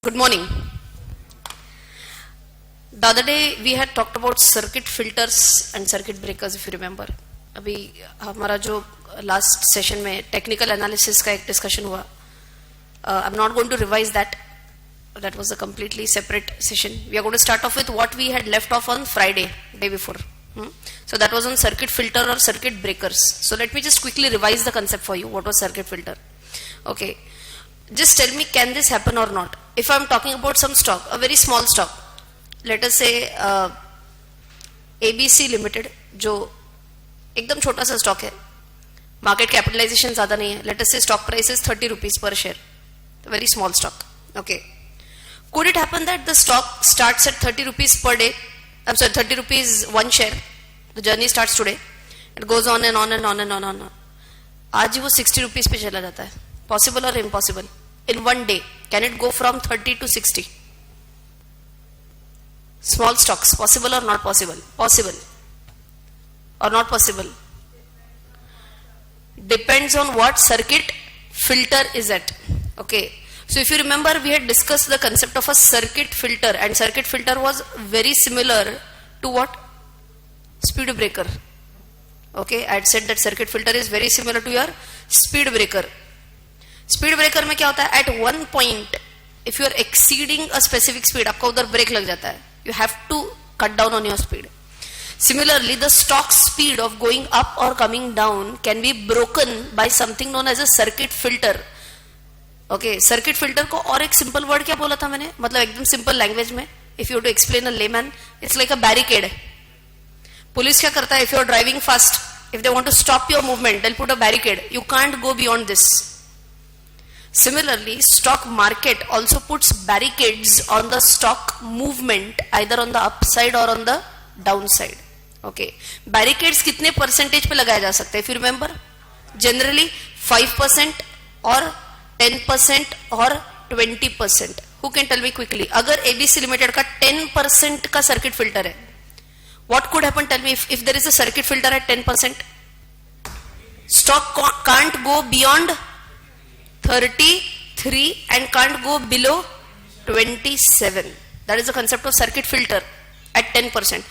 Good morning. The other day we had talked about circuit filters and circuit breakers, if you remember. अभी हमारा जो last session में technical analysis का एक discussion हुआ. I'm not going to revise that. That was a completely separate session. We are going to start off with what we had left off on Friday, day before. So that was on circuit filter or circuit breakers. So let me just quickly revise the concept for you. What was circuit filter? Okay. Just tell me, can this happen or not? If I'm talking about some stock, a very small stock, let us say ABC Limited, जो एकदम छोटा सा stock है, market capitalization ज़्यादा नहीं है. Let us say stock price is 30 rupees per share, a very small stock. Okay. Could it happen that the stock starts at 30 rupees per day? I'm sorry, 30 rupees one share. The journey starts today. It goes on and on and on and on and on. आज ही वो 60 rupees पे चला जाता है. Possible or impossible? In one day, can it go from 30 to 60? Small stocks, possible or not possible? Possible. Or not possible? Depends on what circuit filter is at. Okay. So if you remember, we had discussed the concept of a circuit filter, and circuit filter was very similar to what? Speed breaker. Okay, I had said that circuit filter is very similar to your speed breaker. Speed breaker में क्या होता है? At one point, if you are exceeding a specific speed, आपका उधर break लग जाता है. You have to cut down on your speed. Similarly, the stock speed of going up or coming down can be broken by something known as a circuit filter. Okay, circuit filter को और एक simple word क्या बोला था मैंने? मतलब एकदम simple language में, if you have to explain a layman, it's like a barricade. Police क्या करता है? If you are driving fast, if they want to stop your movement, they'll put a barricade. You can't go beyond this. Similarly, stock market also puts barricades on the stock movement, either on the upside or on the downside. Okay, barricades कितने percentage पे लगाया जा सकता है? If you remember, generally 5% or 10% or 20%. Who can tell me quickly? अगर ABC Limited का 10% का circuit filter है, what could happen? Tell me, if there is a circuit filter at 10%, stock can't go beyond 33 and can't go below 27. That is the concept of circuit filter at 10%.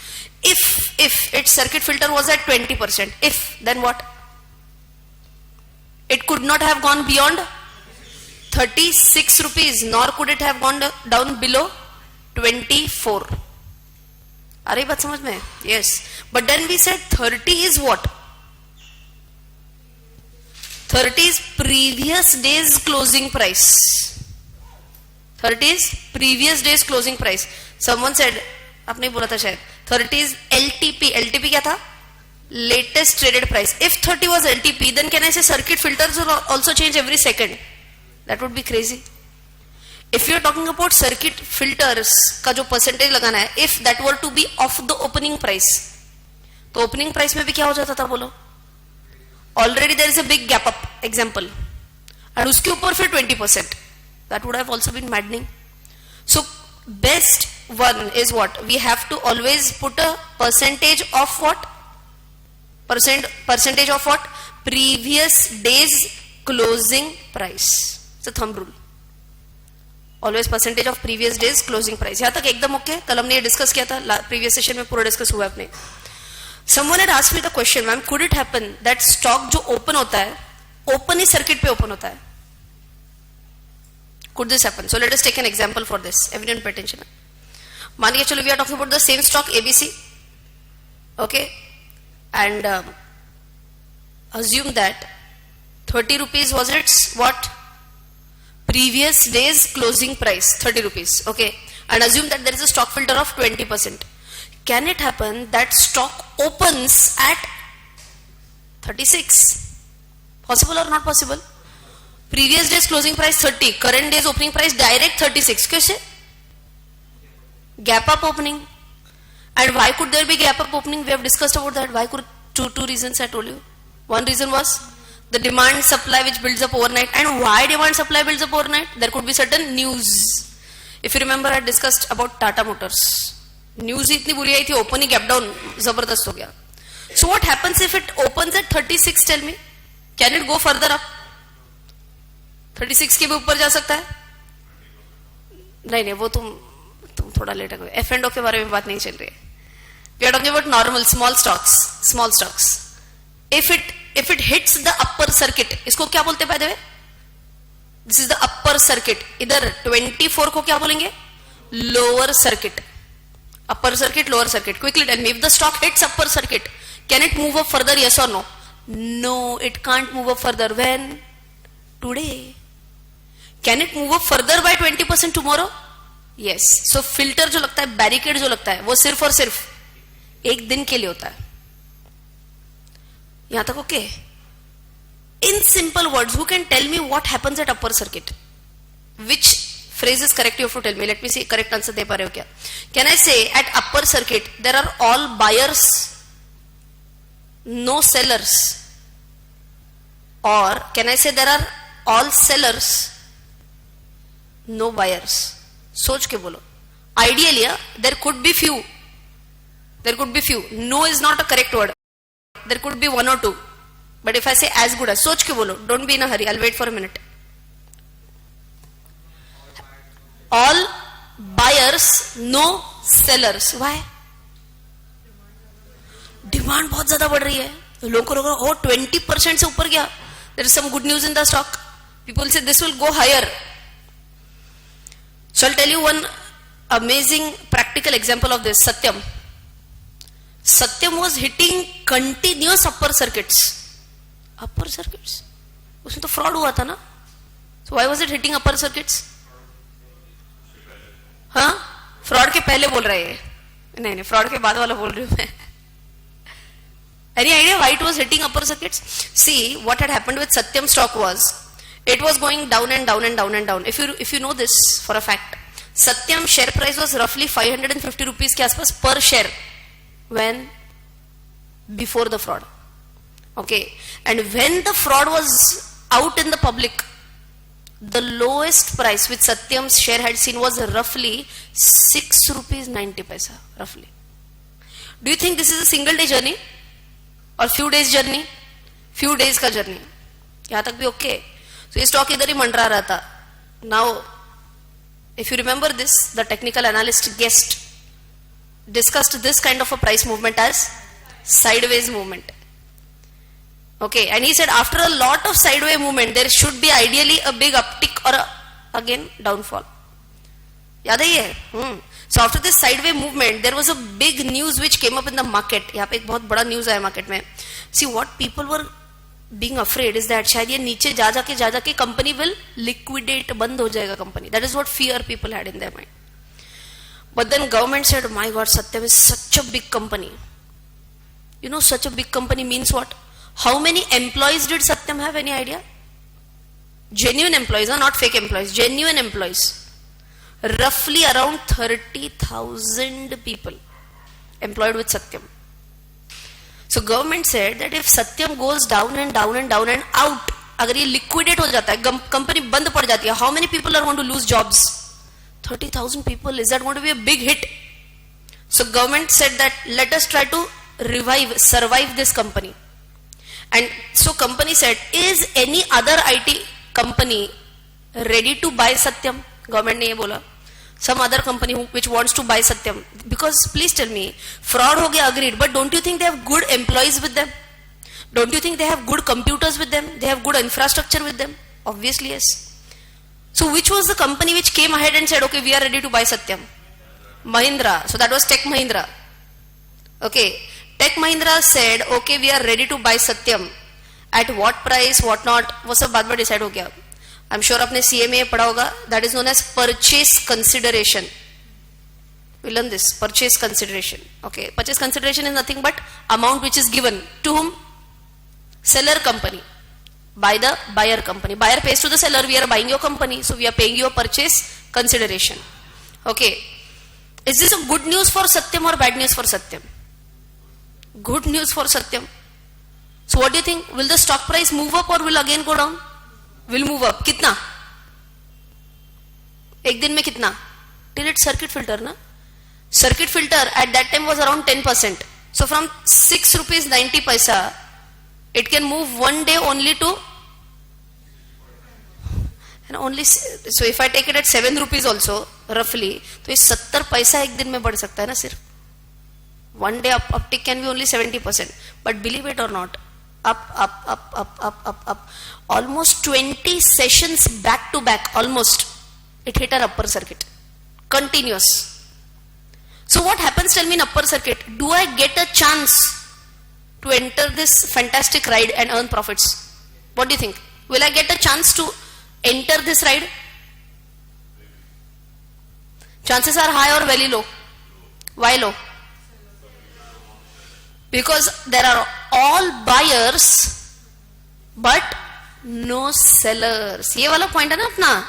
If its circuit filter was at 20%, then what? It could not have gone beyond 36 rupees, nor could it have gone down below 24. आ रही बात समझ में? Yes. But then we said 30 is what? 30 is previous day's closing price. 30 is previous day's closing price. Someone said, आपने बोला था शायद, 30 is LTP. LTP क्या था? Latest traded price. If 30 was LTP, then can I say circuit filters will also change every second? That would be crazy. If you are talking about circuit filters का जो percentage लगाना है, if that were to be of the opening price, तो opening price में भी क्या हो जाता था बोलो? Already there is a big gap up, example, and उसके ऊपर फिर 20%. That would have also been maddening. So best one is what? We have to always put a percentage of what? Percentage of what? Previous day's closing price. It's a thumb rule. Always percentage of previous day's closing price. यहाँ तक एकदम okay? कल हमने ये discuss किया था, previous session में पूरा discuss हुआ अपने. Someone had asked me the question, ma'am, could it happen that stock जो open होता है, open ही circuit पे open होता है? Could this happen? So let us take an example for this. Everyone pay attention. मान के चलो, we are talking about the same stock ABC. Okay, and assume that 30 rupees was its what? Previous day's closing price, 30 rupees. Okay, and assume that there is a stock filter of 20%. Can it happen that stock opens at 36? Possible or not possible? Previous day's closing price 30, current day's opening price direct 36. कैसे? Gap up opening. And why could there be gap up opening? We have discussed about that. Why could two reasons I told you. One reason was the demand supply which builds up overnight. And why demand supply builds up overnight? There could be certain news. If you remember, I discussed about Tata Motors. News इतनी बुरी आई थी, open ही gap down जबरदस्त हो गया. So what happens if it opens at 36? Tell me, can it go further up? 36 के भी ऊपर जा सकता है? नहीं वो तुम थोड़ा लेट हो गए. F&O के बारे में बात नहीं चल रही है. We are talking about normal small stocks. If it hits the upper circuit, इसको क्या बोलते हैं by the way? This is the upper circuit. इधर 24 को क्या बोलेंगे? Lower circuit. Upper circuit, lower circuit. Quickly tell me, if the stock hits upper circuit, can it move up further? Yes or no? No, it can't move up further. When? Today. Can it move up further by 20% tomorrow? Yes. So filter जो लगता है, barricade जो लगता है, वो सिर्फ और सिर्फ एक दिन के लिए होता है. यहां तक okay? In simple words, who can tell me what happens at upper circuit? Which phrase is correct? You have to tell me. Let me see correct answer दे पा रहे हो क्या? Can I say at upper circuit there are all buyers, no sellers? Or can I say there are all sellers, no buyers? सोच के बोलो. Ideally, there could be few. No is not a correct word. There could be one or two. But if I say as good as, सोच के बोलो. Don't be in a hurry. I'll wait for a minute. All buyers, no sellers. Why? Demand बहुत ज्यादा बढ़ रही है. लोगों को लगा, oh 20% से ऊपर गया. There is some good news in the stock. People say this will go higher. So I'll tell you one amazing practical example of this. Satyam was hitting continuous upper circuits. उसमें तो fraud हुआ था ना? So why was it hitting upper circuits? हाँ? Fraud के पहले बोल रहे हैं. नहीं, fraud के बाद वाला बोल रही हूँ मैं. Any idea why it was hitting upper circuits? See, what had happened with Satyam stock was, it was going down and down and down and down. If you know this for a fact, Satyam share price was roughly 550 rupees के आसपास per share. When? Before the fraud. Okay. And when the fraud was out in the public, the lowest price which Satyam's share had seen was roughly 6 rupees 90 paisa. Roughly. Do you think this is a single day journey? Or few days journey? Few days का journey. यहाँ तक भी okay. So ये stock इधर ही मंडरा रहा था. Now, if you remember this, the technical analyst discussed this kind of a price movement as sideways movement. Okay, and he said after a lot of sideways movement, there should be ideally a big uptick or again downfall. याद है ये? So after this sideways movement, there was a big news which came up in the market. यहाँ पे एक बहुत बड़ा news आया market में. See, what people were being afraid is that शायद ये नीचे जा जाके company will liquidate, बंद हो जाएगा company. That is what fear people had in their mind. But then government said, oh my God, Satyam is such a big company. You know, such a big company means what? How many employees did Satyam have? Any idea? Genuine employees, not fake employees. Genuine employees. Roughly around 30,000 people employed with Satyam. So government said that if Satyam goes down and down and down and out, अगर ये liquidate हो जाता है, company बंद पड़ जाती है, how many people are going to lose jobs? 30,000 people. Is that going to be a big hit? So government said that let us try to survive this company. And so company said, is any other IT company ready to buy Satyam? Government ने ये बोला. Some other company which wants to buy Satyam. Because please tell me, fraud हो गया, agreed, but don't you think they have good employees with them? Don't you think they have good computers with them? They have good infrastructure with them? Obviously yes. So which was the company which came ahead and said, okay, we are ready to buy Satyam? Mahindra. So that was Tech Mahindra. Okay. Tech Mahindra said, okay, we are ready to buy Satyam. At what price, what not, वो सब बाद में decide हो गया. I'm sure आपने CMA पढ़ा होगा. That is known as purchase consideration. We learn this, purchase consideration. Okay, purchase consideration is nothing but amount which is given to whom? Seller company. By the buyer company. Buyer pays to the seller, we are buying your company, so we are paying you a purchase consideration. Okay. Is this a good news for Satyam or bad news for Satyam? Good news for Satyam. So what do you think? Will the stock price move up or will again go down? Will move up. कितना? एक दिन में कितना? Till its circuit filter ना? Circuit filter at that time was around 10%. So from 6 rupees 90 paisa, it can move one day only to and only so if I take it at 7 rupees also roughly, तो ये 70 पैसा एक दिन में बढ़ सकता है ना सिर्फ. One day uptick can be only 70%, but believe it or not, up, almost 20 sessions back to back, almost it hit our upper circuit, continuous. So what happens, tell me, in upper circuit? Do I get a chance to enter this fantastic ride and earn profits? What do you think? Will I get a chance to enter this ride? Chances are high or very low? Why low? Because there are all buyers but no sellers. ये वाला point है ना अपना.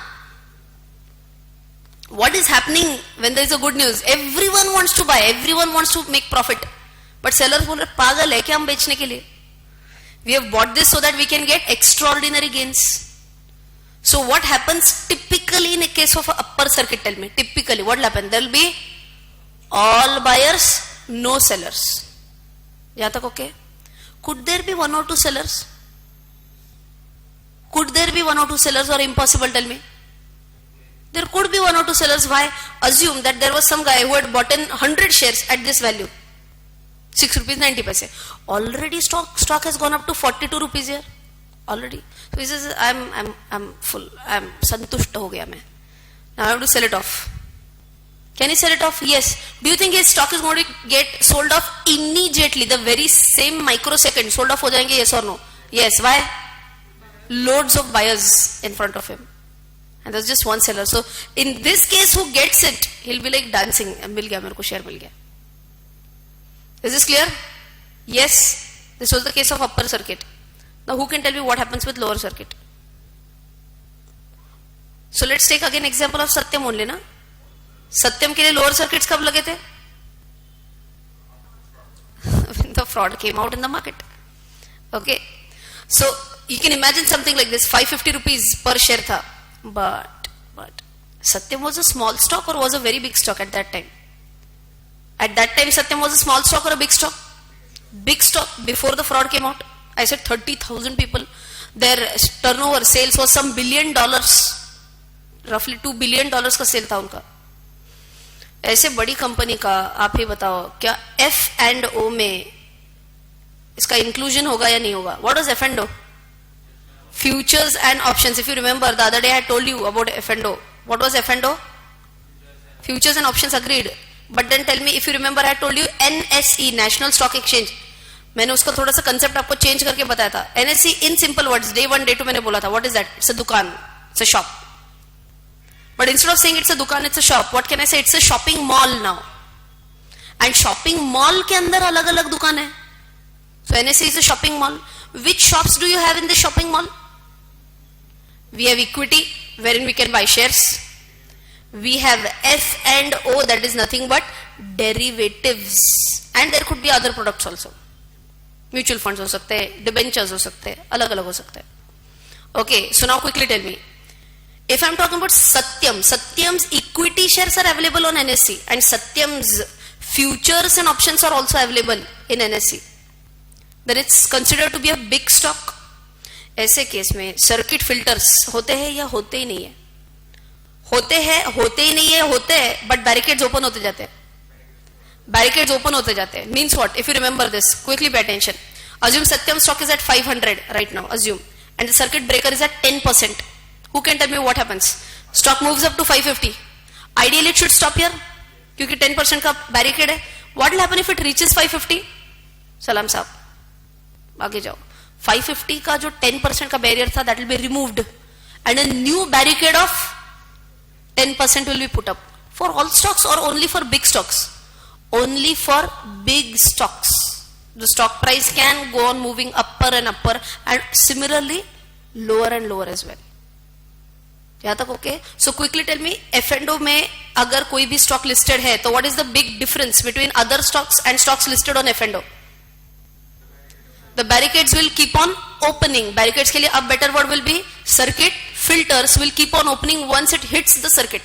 What is happening when there is a good news? Everyone wants to buy, everyone wants to make profit, but sellers बोल रहे पागल है क्या हम बेचने के लिए? We have bought this so that we can get extraordinary gains. So what happens typically in a case of a upper circuit? Tell me, typically what will happen? There will be all buyers, no sellers. यहाँ तक okay? Could there be one or two sellers? Could there be one or two sellers, or impossible? Tell me. There could be one or two sellers. Why? Assume that there was some guy who had bought in 100 shares at this value, 6 rupees 90 paise. Already stock has gone up to 42 rupees here. Already. So he says, I'm full. I'm santusht ho gaya main. Now I have to sell it off. Can he sell it off? Yes. Do you think his stock is going to get sold off immediately, the very same microsecond? Sold off ho jayenge? Yes or no? Yes. Why? Loads of buyers in front of him. And there's just one seller. So in this case, who gets it? He'll be like dancing. Mil gaya, mere ko share mil gaya. Is this clear? Yes. This was the case of upper circuit. Now who can tell me what happens with lower circuit? So let's take again example of Satyam only, na? Satyam के लिए lower circuits कब लगे थे? When the fraud came out in the market. Okay. So you can imagine something like this. 550 rupees per share tha. But Satyam was a small stock or was a very big stock at that time? At that time Satyam was a small stock or a big stock? Big stock. Before the fraud came out, I said 30,000 people. Their turnover, sales was some $1 billion. Roughly $2 billion का cell था उनका. ऐसे बड़ी company का आप ही बताओ, क्या F&O में इसका इंक्लूजन होगा या नहीं होगा? What was F&O? Futures and options. If you remember, the other day I told you about F&O. What was F&O? Futures and options, agreed. But then tell me, if you remember, I told you NSE, National Stock Exchange. मैंने उसका थोड़ा सा concept आपको change करके बताया था. NSE in simple words, day 1, day 2 मैंने बोला था. What is that? It's a दुकान. It's a shop. But instead of saying it's a दुकान, it's a shop, what can I say? It's a shopping mall now. And shopping mall के अंदर अलग अलग दुकान है. So NSE is a shopping mall. Which shops do you have in the shopping mall? We have equity, wherein we can buy shares. We have F&O, that is nothing but derivatives. And there could be other products also. Mutual funds हो सकते हैं, debentures हो सकते हैं, अलग अलग हो सकते हैं. Okay, so now quickly tell me. If I'm talking about Satyam, Satyam's equity shares are available on NSE and Satyam's futures and options are also available in NSE. Then it's considered to be a big stock. ऐसे case में circuit filters होते हैं या होते ही नहीं है? होते हैं, होते ही नहीं है, होते हैं, बट बैरिकेड्स ओपन होते जाते हैं. Barricades open होते जाते हैं. Means what? If you remember this, quickly pay attention. Assume Satyam stock is at 500 right now. Assume, and the circuit breaker is at 10%. Who can tell me what happens? Stock moves up to 550. Ideally, it should stop here, क्योंकि 10% का barricade है. What will happen if it reaches 550? सलाम साहब, आगे जाओ. 550 का जो 10% का barrier था, that will be removed, and a new barricade of 10% will be put up. For all stocks or only for big stocks? Only for big stocks. The stock price can go on moving upper and upper, and similarly lower and lower as well. यहाँ तक okay? So quickly tell me, F&O में अगर कोई भी stock listed है, तो what is the big difference between other stocks and stocks listed on F&O? The barricades will keep on opening. Barricades के लिए अब better word will be circuit filters will keep on opening once it hits the circuit.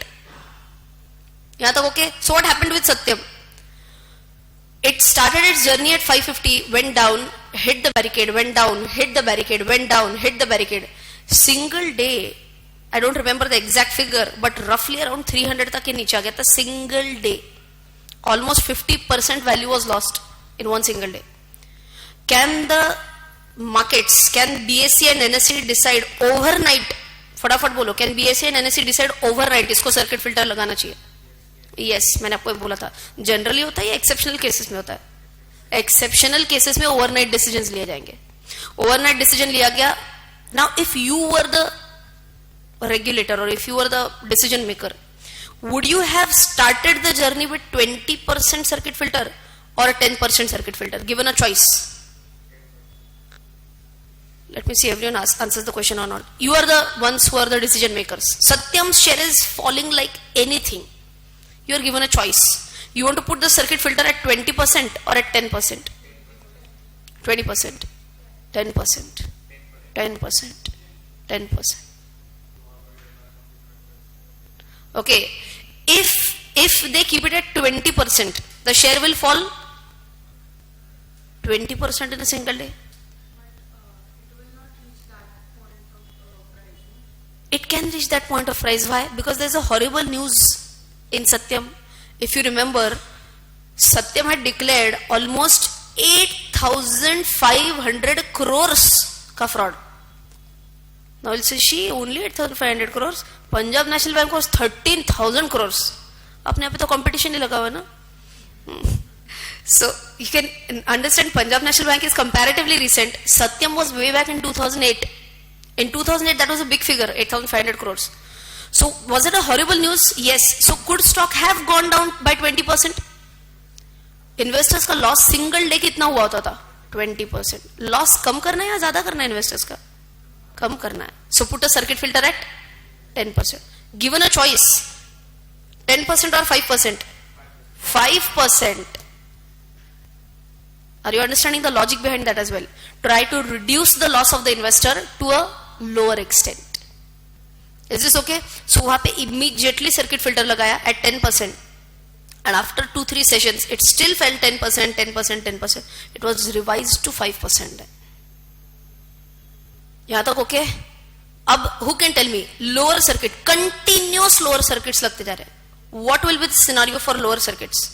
यहाँ तक okay? So what happened with Satyam? It started its journey at 550, went down, hit the barricade, went down, hit the barricade, went down, hit the barricade. Single day, I don't remember the exact figure, but roughly around 300 तक ये नीचे आ गया था single day. Almost 50% value was lost in one single day. Can the markets, can BSE and NSE decide overnight? फटाफट बोलो, can BSE and NSE decide overnight इसको circuit filter लगाना चाहिए? Yes, मैंने आपको बोला था. जनरली होता है या एक्सेप्शनल केसेस में होता है? एक्सेप्शनल केसेस में ओवरनाइट डिसीजंस लिए जाएंगे. ओवरनाइट डिसीजन लिया गया. Now if you were the regulator or if you were the decision maker, would you have started the journey with 20% circuit filter or a 10% circuit filter given a choice? Let me see everyone answers the question or not. You are the ones who are the decision makers. Satyam's share is falling like anything. You are given a choice. You want to put the circuit filter at 20% or at 10%? 20%, 10%, 10%, 10%. Okay, if they keep it at 20%, the share will fall 20% in a single day. It can reach that point of price. Why? Because there's a horrible news in Satyam. If you remember, Satyam had declared almost 8,500 crores ka fraud. Now we'll say she only 8,500 crores. Punjab National Bank was 13,000 crores. अपने यहाँ पे तो competition नहीं लगा हुआ ना. So you can understand Punjab National Bank is comparatively recent. Satyam was way back in 2008. In 2008 that was a big figure, 8,500 crores. So was it a horrible news? Yes. So could stock have gone down by 20%? Investors का loss single day कितना हुआ होता था? 20%. Loss कम करना है या ज्यादा करना है investors का? कम करना है. So put a circuit filter at 10%. Given a choice, 10% or 5%? 5%. Are you understanding the logic behind that as well? Try to reduce the loss of the investor to a lower extent. Is this okay? So वहाँ पे immediately circuit filter लगाया at 10%. And after 2-3 sessions, it still fell 10%, 10%, 10%. It was revised to 5%. यहाँ तक okay? अब who can tell me? Lower circuit, continuous lower circuits लगते जा रहे हैं. What will be the scenario for lower circuits?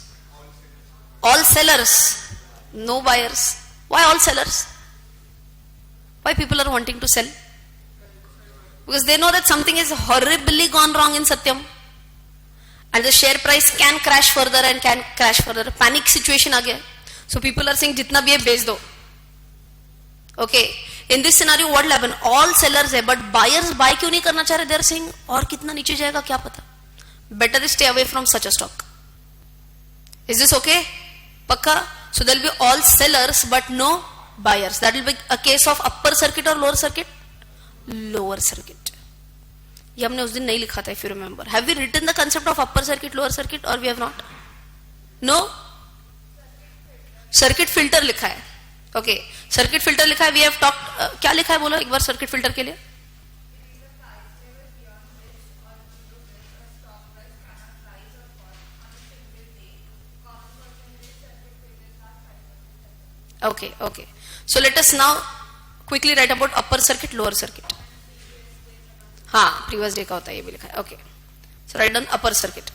All sellers, no buyers. Why all sellers? Why people are wanting to sell? Because they know that something is horribly gone wrong in Satyam. And the share price can crash further and can crash further. Panic situation आ गया. So people are saying जितना भी है बेच दो. Okay. In this scenario what will happen? All sellers है but buyers buy क्यों नहीं करना चाह रहे? They are saying और कितना नीचे जाएगा क्या पता. Better stay away from such a stock. Is this okay? Pakka? So there will be all sellers but no buyers. That will be a case of upper circuit or lower circuit? Lower circuit. ये हमने उस दिन नहीं लिखा था, if you remember. Have we written the concept of upper circuit, lower circuit, or we have not? No? Circuit filter लिखा है. Okay. Circuit filter लिखा है. We have talked. क्या लिखा है बोलो एक बार circuit filter के लिए? Okay. Okay. So let us now quickly write about upper circuit, lower circuit. हाँ, previous day का होता है ये भी लिखा है. Okay. So write down upper circuit.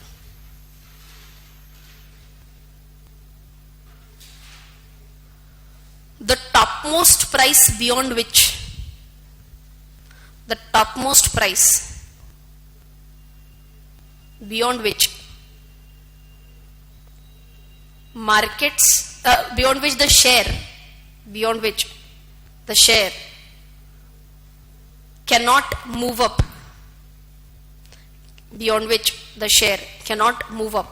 The topmost price beyond which markets, beyond which the share cannot move up, beyond which the share cannot move up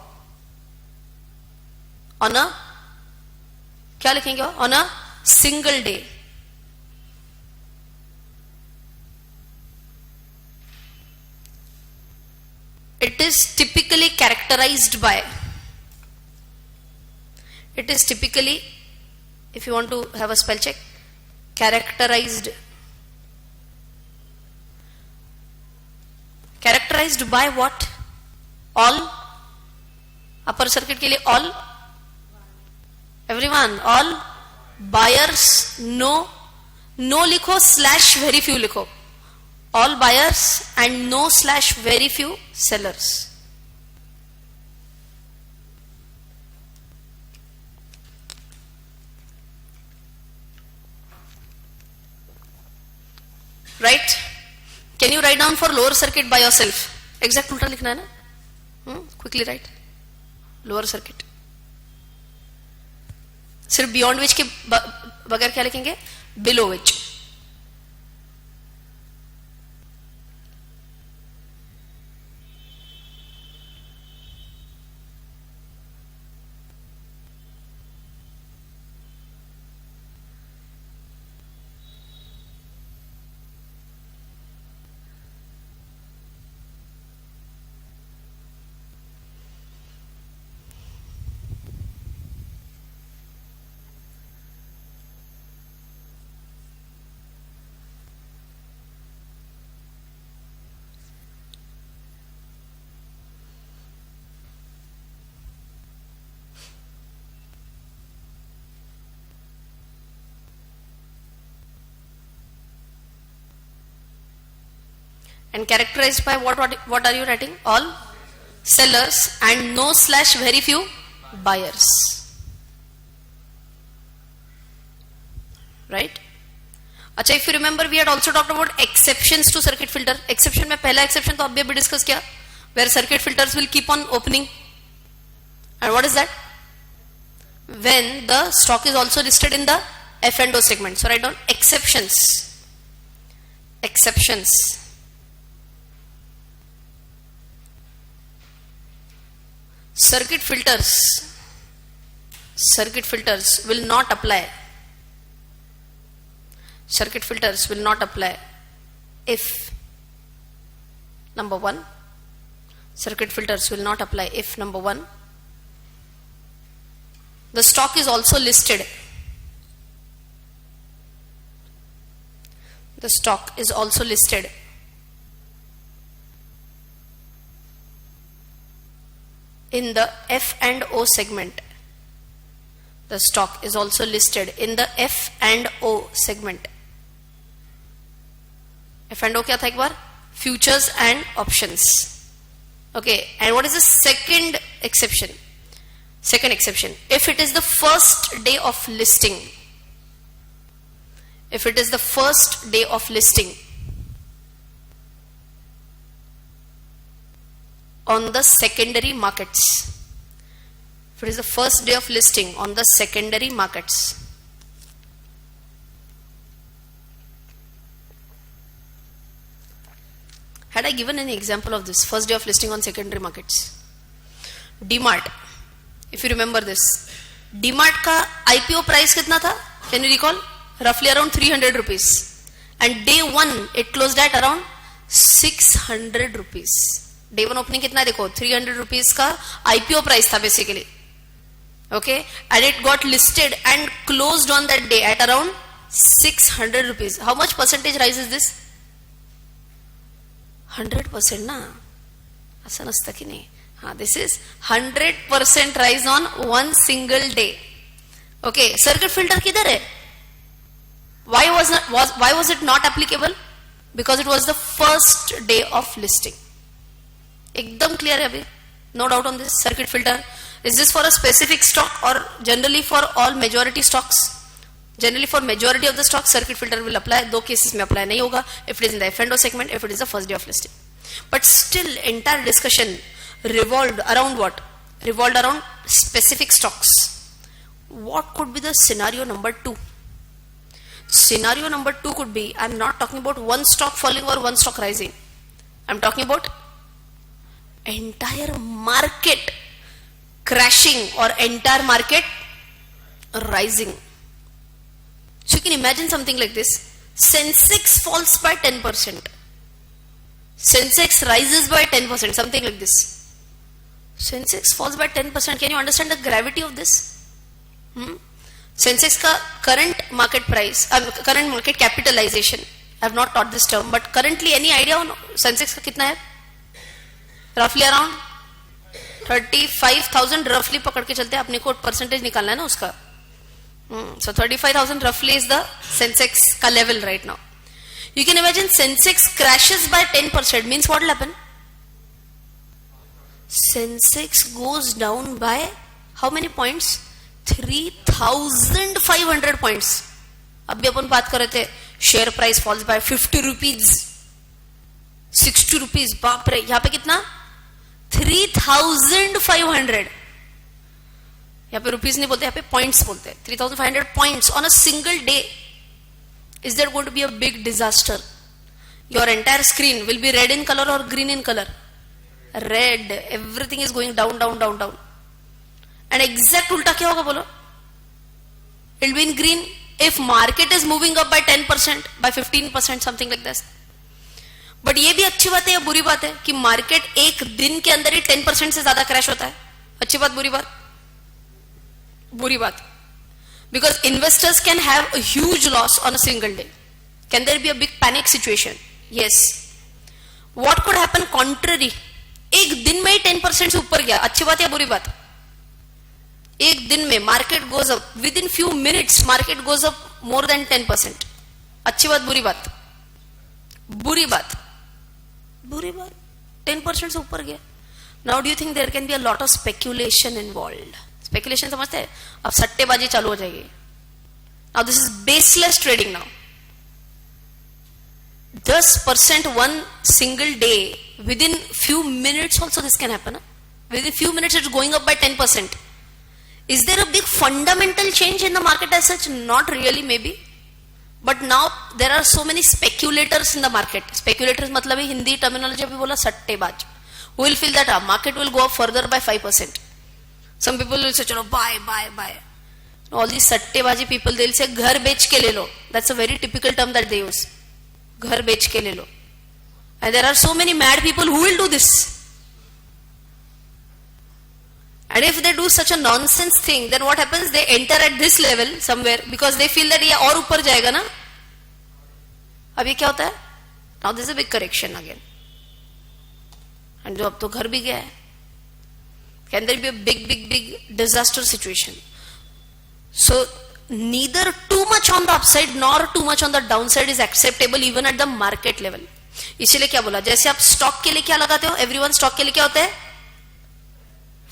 on a, क्या लिखेंगे, on a single day. It is typically characterized by, if you want to have a spell check, characterized by what? All. Upper circuit के लिए all, everyone, all buyers, no लिखो / very few लिखो. all buyers and no/very few sellers. Right? Can you write down for lower circuit by yourself? Exact उल्टा लिखना है ना? Quickly write. Lower circuit. सिर्फ beyond which के बगैर क्या लिखेंगे? Below which. And characterized by what are you writing? All sellers and no/very few buyers. Right? अच्छा, if you remember, we had also talked about exceptions to circuit filter. Exception में पहला exception तो अभी discuss किया, where circuit filters will keep on opening. And what is that? When the stock is also listed in the F&O segment. So write down exceptions. Exceptions. Circuit filters will not apply. Circuit filters will not apply if number 1. Circuit filters will not apply if number 1, the stock is also listed. The stock is also listed in the F&O segment. The stock is also listed in the F&O segment. F&O क्या था एक बार? Futures and options. Okay, and what is the second exception? Second exception, if it is the first day of listing. If it is the first day of listing on the secondary markets. If it is the first day of listing on the secondary markets. Had I given any example of this, first day of listing on secondary markets? DMart. If you remember this. DMart का IPO price कितना था? Can you recall? Roughly around 300 rupees. And day 1 it closed at around 600 rupees. Day 1 opening कितना देखो 300 rupees का IPO price था basically. Okay, and it got listed and closed on that day at around 600 rupees. How much percentage rise is this? 100% ना, असं नसतं की नाही. हाँ, this is 100% rise on one single day. Okay, circuit filter किधर है? Why was it not applicable? Because it was the first day of listing. एकदम clear है अभी? No doubt on this. Circuit filter, is this for a specific stock or generally for all majority stocks? Generally for majority of the stocks, circuit filter will apply. दो cases में apply नहीं होगा. If it is in the F&O segment, if it is the first day of listing. But still, entire discussion revolved around what? Revolved around specific stocks. What could be the scenario number 2? Scenario number 2 could be, I am not talking about one stock falling or one stock rising. I am talking about entire market crashing or entire market rising. So you can imagine something like this. Sensex falls by 10%. Sensex rises by 10%, something like this. Sensex falls by 10%. Can you understand the gravity of this? Sensex का current market price, current market capitalization. I have not taught this term, but currently any idea on Sensex का कितना है? Roughly around 35,000 roughly पकड़ के चलते हैं, अपने को percentage निकालना है ना उसका. So 35,000 roughly is the Sensex का level right now. You can imagine Sensex crashes by 10%, means what will happen? Sensex goes down by how many points? 3,500 points. अभी अपन बात कर रहे थे share price falls by 50 rupees 60 rupees, बाप रे, यहां पे कितना? 3,500. यहां पे रुपीज नहीं बोलते, यहां पे पॉइंट्स बोलते हैं. 3,500 points on a single day. Is there going to be a big disaster? Your entire screen will be red in color or green in color? Red. Everything is going down, down, down, down. And exact ulta क्या होगा बोलो? It will be in green if market is moving up by 10%, by 15%, something like this. But ये भी अच्छी बात है या बुरी बात है कि मार्केट एक दिन के अंदर ही 10% से ज्यादा क्रैश होता है? अच्छी बात, बुरी बात? बुरी बात. Because investors can have a huge loss on a single day. Can there be a big panic situation? Yes. What could happen contrary? एक दिन में ही 10% से ऊपर गया, अच्छी बात या बुरी बात? एक दिन में market goes up, with in few minutes market goes up more than 10%. अच्छी बात, बुरी बात? बुरी बात. बुरी बात. 10% से ऊपर गया. Now do you think there can be a lot of speculation involved? Speculation समझते हैं? अब सट्टेबाजी चालू हो जाएगी. Now this is baseless trading. Now 10% one single day, within few minutes also this can happen. Within few minutes it's going up by 10%. Is there a big fundamental change in the market as such? Not really, maybe. But now there are so many speculators in the market. Speculators मतलब है Hindi terminology भी बोला सट्टेबाज. Who will feel that our market will go up further by 5%. Some people will say, chalo, buy, buy, buy. All these sattebaji people, they'll say, ghar bech ke le lo. That's a very typical term that they use. Ghar bech ke le lo. And there are so many mad people who will do this. And if they do such a nonsense thing, then what happens? They enter at this level somewhere because they feel that ये और ऊपर जाएगा ना. अब ये क्या होता है? Now this is a big correction again. And जो अब तो घर भी गया है. Can there be a big disaster situation? So neither too much on the upside nor too much on the downside is acceptable even at the market level. इसीलिए क्या बोला? जैसे आप स्टॉक के लिए क्या लगाते हो? एवरीवन स्टॉक के लिए क्या होते हैं?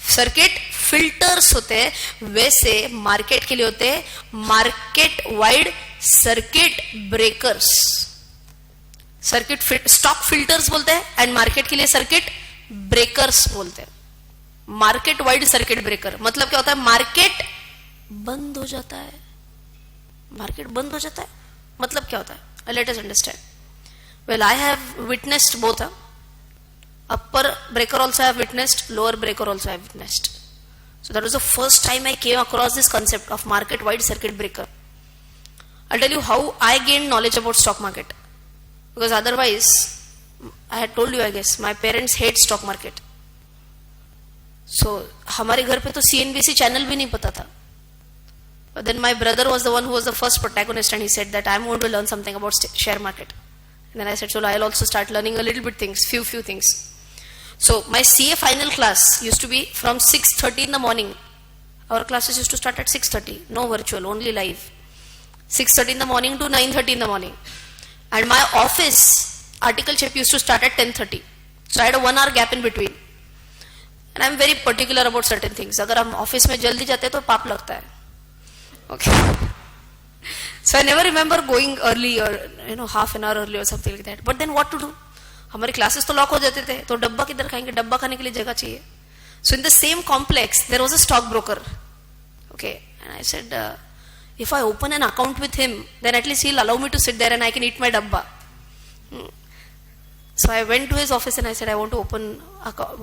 सर्किट फिल्टर्स होते हैं. वैसे मार्केट के लिए होते हैं market wide circuit breakers. Circuit stock filters बोलते हैं एंड मार्केट के लिए सर्किट ब्रेकर्स बोलते हैं. मार्केट वाइड सर्किट ब्रेकर मतलब क्या होता है? मार्केट बंद हो जाता है. मार्केट बंद हो जाता है मतलब क्या होता है? Let us understand. Well, I have witnessed both. upper breaker also I have witnessed, lower breaker also I have witnessed. So that was the first time I came across this concept of market wide circuit breaker. I'll tell you how I gained knowledge about stock market, because otherwise I had told you, I guess, my parents hate stock market. So हमारे घर पे तो CNBC channel भी नहीं पता था. But then my brother was the one who was the first protagonist, and he said that I'm going to learn something about share market. And then I said, so I'll also start learning a little bit things, few things. So my CA final class used to be from 6:30 in the morning. Our classes used to start at 6:30, no virtual, only live. 6:30 in the morning to 9:30 in the morning. And my office article chip used to start at 10:30. So I had a 1 hour gap in between. And I'm very particular about certain things. अगर हम office में जल्दी जाते हैं तो पाप लगता है. Okay. So I never remember going early or half an hour early or something like that. But then what to do? हमारे क्लासेस तो लॉक हो जाते थे, तो डब्बा किधर खाएंगे? डब्बा खाने के लिए जगह चाहिए. So in the same complex there was a stock broker. Okay, and I said, if I open an account with him, then at least he'll allow me to sit there and I can eat my dabba. So I went to his office and I said, I want to open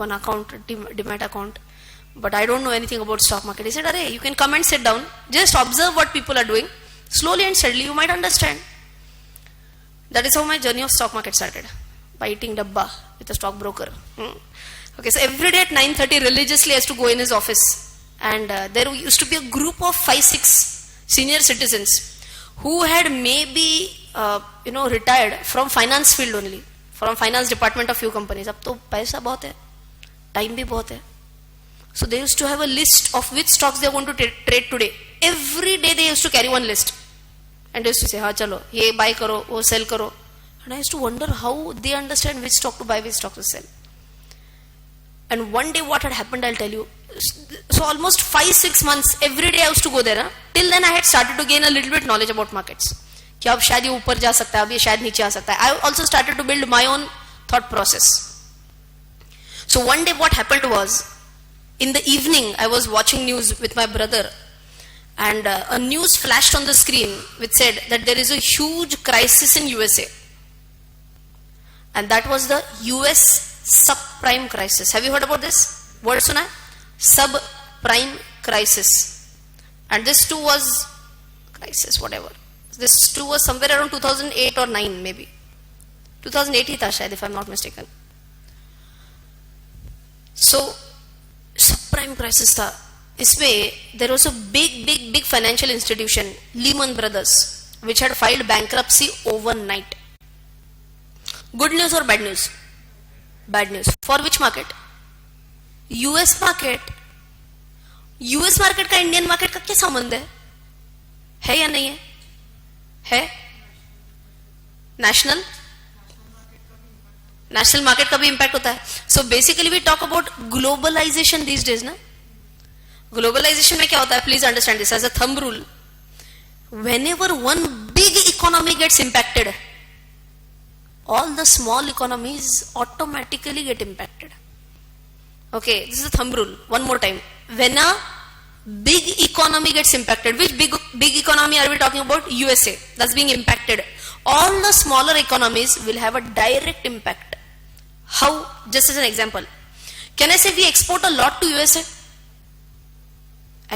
one account, demat account, but I don't know anything about stock market. He said, Arey, you can come and sit down, just observe what people are doing. Slowly and steadily you might understand. That is how my journey of stock market started, by eating dabba with a stock broker. Okay, so every day at 9:30 religiously I used to go in his office, and there used to be a group of 5-6 senior citizens who had maybe retired from finance field only, from finance department of few companies. अब तो पैसा बहुत है, time भी बहुत है. So they used to have a list of which stocks they are going to trade today. Every day they used to carry one list, and they used to say, हाँ चलो ये buy करो, वो sell करो. And I used to wonder how they understand which stock to buy, which stock to sell. And one day what had happened, I'll tell you. So almost 5-6 months, every day I used to go there. Till then I had started to gain a little bit knowledge about markets. कि अब शायद ये ऊपर जा सकता है, अब ये शायद नीचे आ सकता है. I also started to build my own thought process. So one day what happened was, in the evening I was watching news with my brother, and a news flashed on the screen which said that there is a huge crisis in USA. And that was the US subprime crisis. Have you heard about this word? Suna? Subprime crisis. And this too was crisis, whatever. This too was somewhere around 2008 or 9 maybe. 2008 ही था शायद, if I'm not mistaken. So subprime crisis था. इसमें there was a big financial institution, Lehman Brothers, which had filed bankruptcy overnight. Good news or bad news? Bad news. For which market? US market. US market का Indian market का क्या संबंध है या नहीं है? है? नेशनल मार्केट का भी इंपैक्ट होता है. So basically we talk about globalization these days ना. ग्लोबलाइजेशन में क्या होता है? Please understand this as a thumb rule. Whenever one big economy gets impacted, all the small economies automatically get impacted. Okay, this is a thumb rule. One more time. When a big economy gets impacted, which big economy are we talking about? USA. That's being impacted. All the smaller economies will have a direct impact. How? Just as an example. Can I say we export a lot to USA?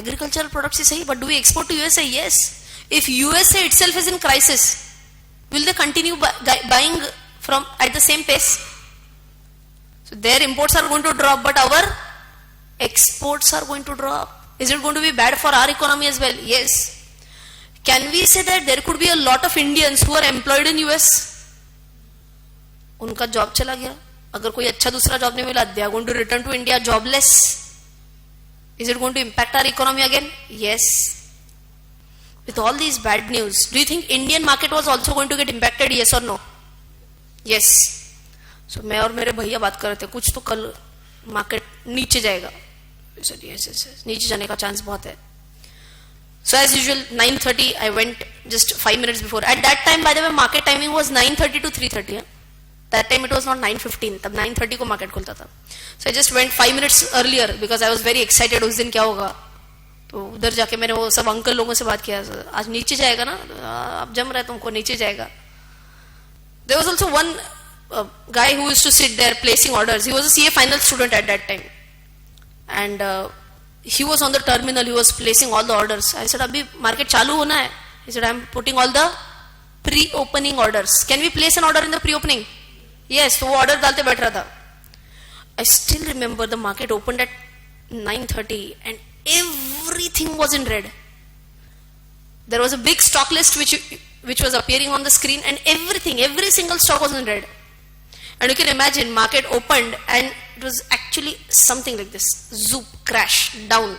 Agricultural products is sahi, but do we export to USA? Yes. If USA itself is in crisis, will they continue buying from at the same pace? So their imports are going to drop, but our exports are going to drop. Is it going to be bad for our economy as well? Yes. Can we say that there could be a lot of Indians who are employed in US? उनका job चला गया. अगर कोई अच्छा दूसरा job नहीं मिला, they are going to return to India jobless. Is it going to impact our economy again? Yes. With all these bad news, do you think Indian market was also going to get impacted? Yes or no? Yes. So मैं और मेरे भैया बात कर रहे थे, कुछ तो कल मार्केट नीचे जाएगा. yes, नीचे जाने का चांस बहुत है. So as usual, 9:30 I went just 5 minutes before. At that time, by the way, market timing was 9:30 to 3:30. That time it was not 9:15. तब 9:30 को मार्केट खुलता था. So I just went 5 minutes earlier because I was very excited. उस दिन क्या होगा? तो उधर जाके मैंने वो सब अंकल लोगों से बात किया. आज नीचे जाएगा ना, आप जम रहे तुमको नीचे जाएगा. There was also one guy who used to sit there placing orders. He was a CA final student at that time, and he was on the terminal. He was placing all the orders. I said, "Abhi market चालू होना है." He said, "I am putting all the pre-opening orders. Can we place an order in the pre-opening?" Yes. तो वो order डालते बैठ रहा था. I still remember the market opened at 9:30 and everything was in red. There was a big stock list which was appearing on the screen, and every single stock was in red. And you can imagine, market opened and it was actually something like this. Zoop, crash, down.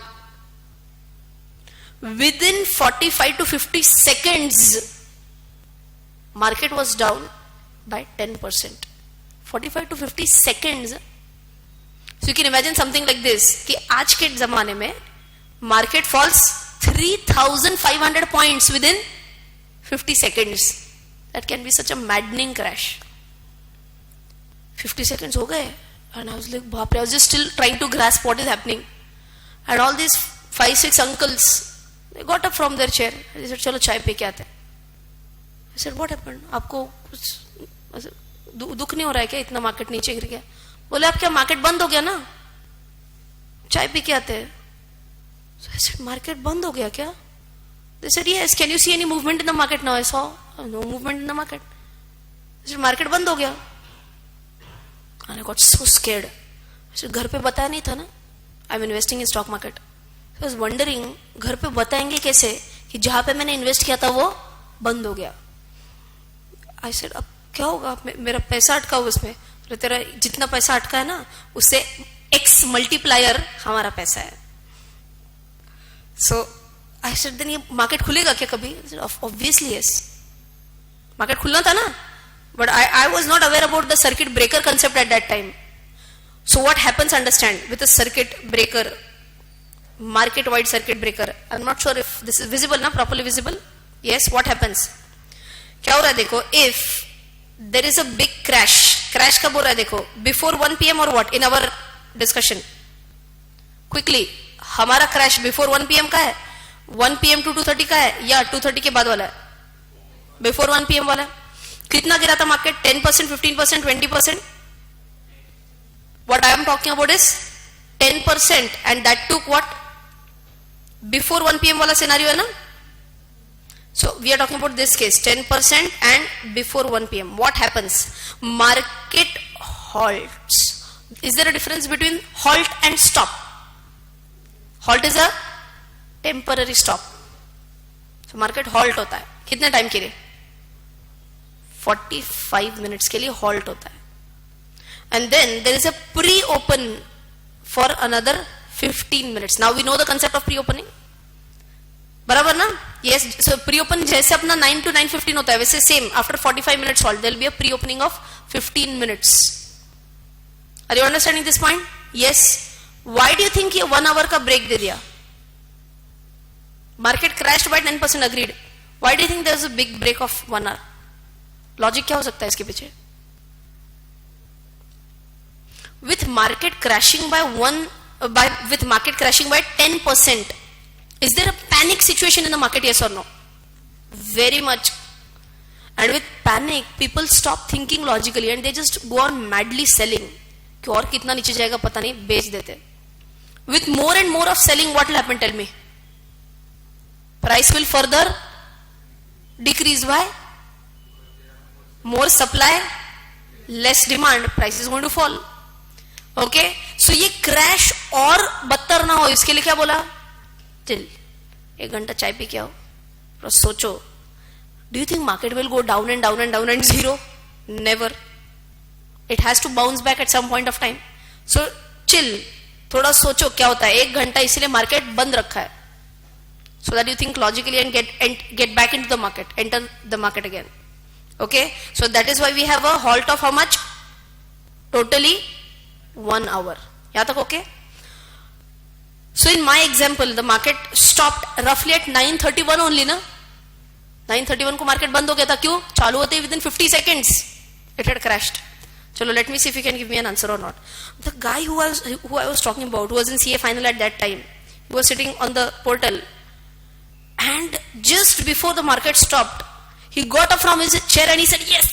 Within 45 to 50 seconds, market was down by 10%. 45 to 50 seconds. So you can imagine something like this, कि आज के ज़माने में market falls 3,500 points within 50 seconds. That can be such a maddening crash. 50 seconds हो गए, and I was like, बाप रे, I was just still trying to grasp what is happening. And all these 5-6 uncles, they got up from their chair. They said, चलो चाय P के आते हैं. I said, what happened? आपको कुछ दुख नहीं हो रहा है क्या? इतना मार्केट नीचे गिर गया. बोले, आप क्या मार्केट बंद हो गया ना, चाय पी के आते हैं. So I said, market बंद हो गया क्या? They said, yes. Can you see any movement in the market now? I saw no movement in the market. I said, market बंद हो गया. And I got so scared. I said, घर पे बताया नहीं था ना, I'm investing in stock market. So I was wondering, घर पे बताएंगे कैसे कि जहाँ पे मैंने इन्वेस्ट किया था वो बंद हो गया. I said, अब क्या होगा? मेरा पैसा अटका हुआ उसमें. तो तेरा जितना पैसा अटका है ना, उससे X मल्टीप्लायर हमारा पैसा है. So I said, then ये मार्केट खुलेगा क्या कभी? I said, obviously yes. Market खुलना था ना. But I was not aware about the circuit breaker concept at that time. So what happens, understand, with a circuit breaker, market wide circuit breaker, I'm not sure if this is visible now, properly visible. Yes, what happens? क्या हो रहा है देखो, if there is a big crash कब हो रहा है देखो, before 1 PM or what, in our discussion, quickly, हमारा crash before 1 PM का है, 1 PM to 2:30 का है, या 2:30 के बाद वाला है, before 1 PM वाला है. कितना गिरा था market? 10%, 15%, 20%. What I am talking about is 10%, and that took what? Before 1 PM वाला scenario है ना? So we are talking about this case, 10% and before 1 PM. What happens? Market halts. Is there a difference between halt and stop? Halt is a temporary stop. So market halt होता है. कितने time के लिए? 45 minutes के लिए halt होता है. And then there is a pre-open for another 15 minutes. Now we know the concept of pre-opening. बराबर ना? Yes. So pre-open जैसे अपना 9 to 9:15 होता है, वैसे same. After 45 minutes halt, there will be a pre-opening of 15 minutes. Are you understanding this point? Yes. Why do you think ये 1 hour का break दे दिया? Market crashed by 10%, agreed. Why do you think there is a big break of 1 hour? Logic क्या हो सकता है इसके पीछे? With market crashing by 10%, is there a panic situation in the market? Yes or no? Very much. And with panic, people stop thinking logically and they just go on madly selling. कि और कितना नीचे जाएगा पता नहीं, बेच देते. With more and more of selling, what will happen? Tell me. Price will further decrease. Why? More supply, less demand, price is going to fall. Okay, so ये crash और बदतर ना हो, इसके लिए क्या बोला? चल 1 घंटा चाय पी के आओ, और सोचो. Do you think market will go down and down and down and zero? Never. It has to bounce back at some point of time. So chill, थोड़ा सोचो क्या होता है. 1 घंटा इसलिए मार्केट बंद रखा है, so that you think logically and get back into the market, enter the market again. Okay, so that is why we have a halt of how much? Totally 1 hour. यहाँ तक okay? So in my example, the market stopped roughly at 9:31 only ना? 9:31 को market बंद हो गया था. क्यों? चालू होते ही within 50 seconds it had crashed. चलो, let me see if you can give me an answer or not. The guy who I was talking about, who was in CA final at that time, he was sitting on the portal, and just before the market stopped, he got up from his chair and he said yes.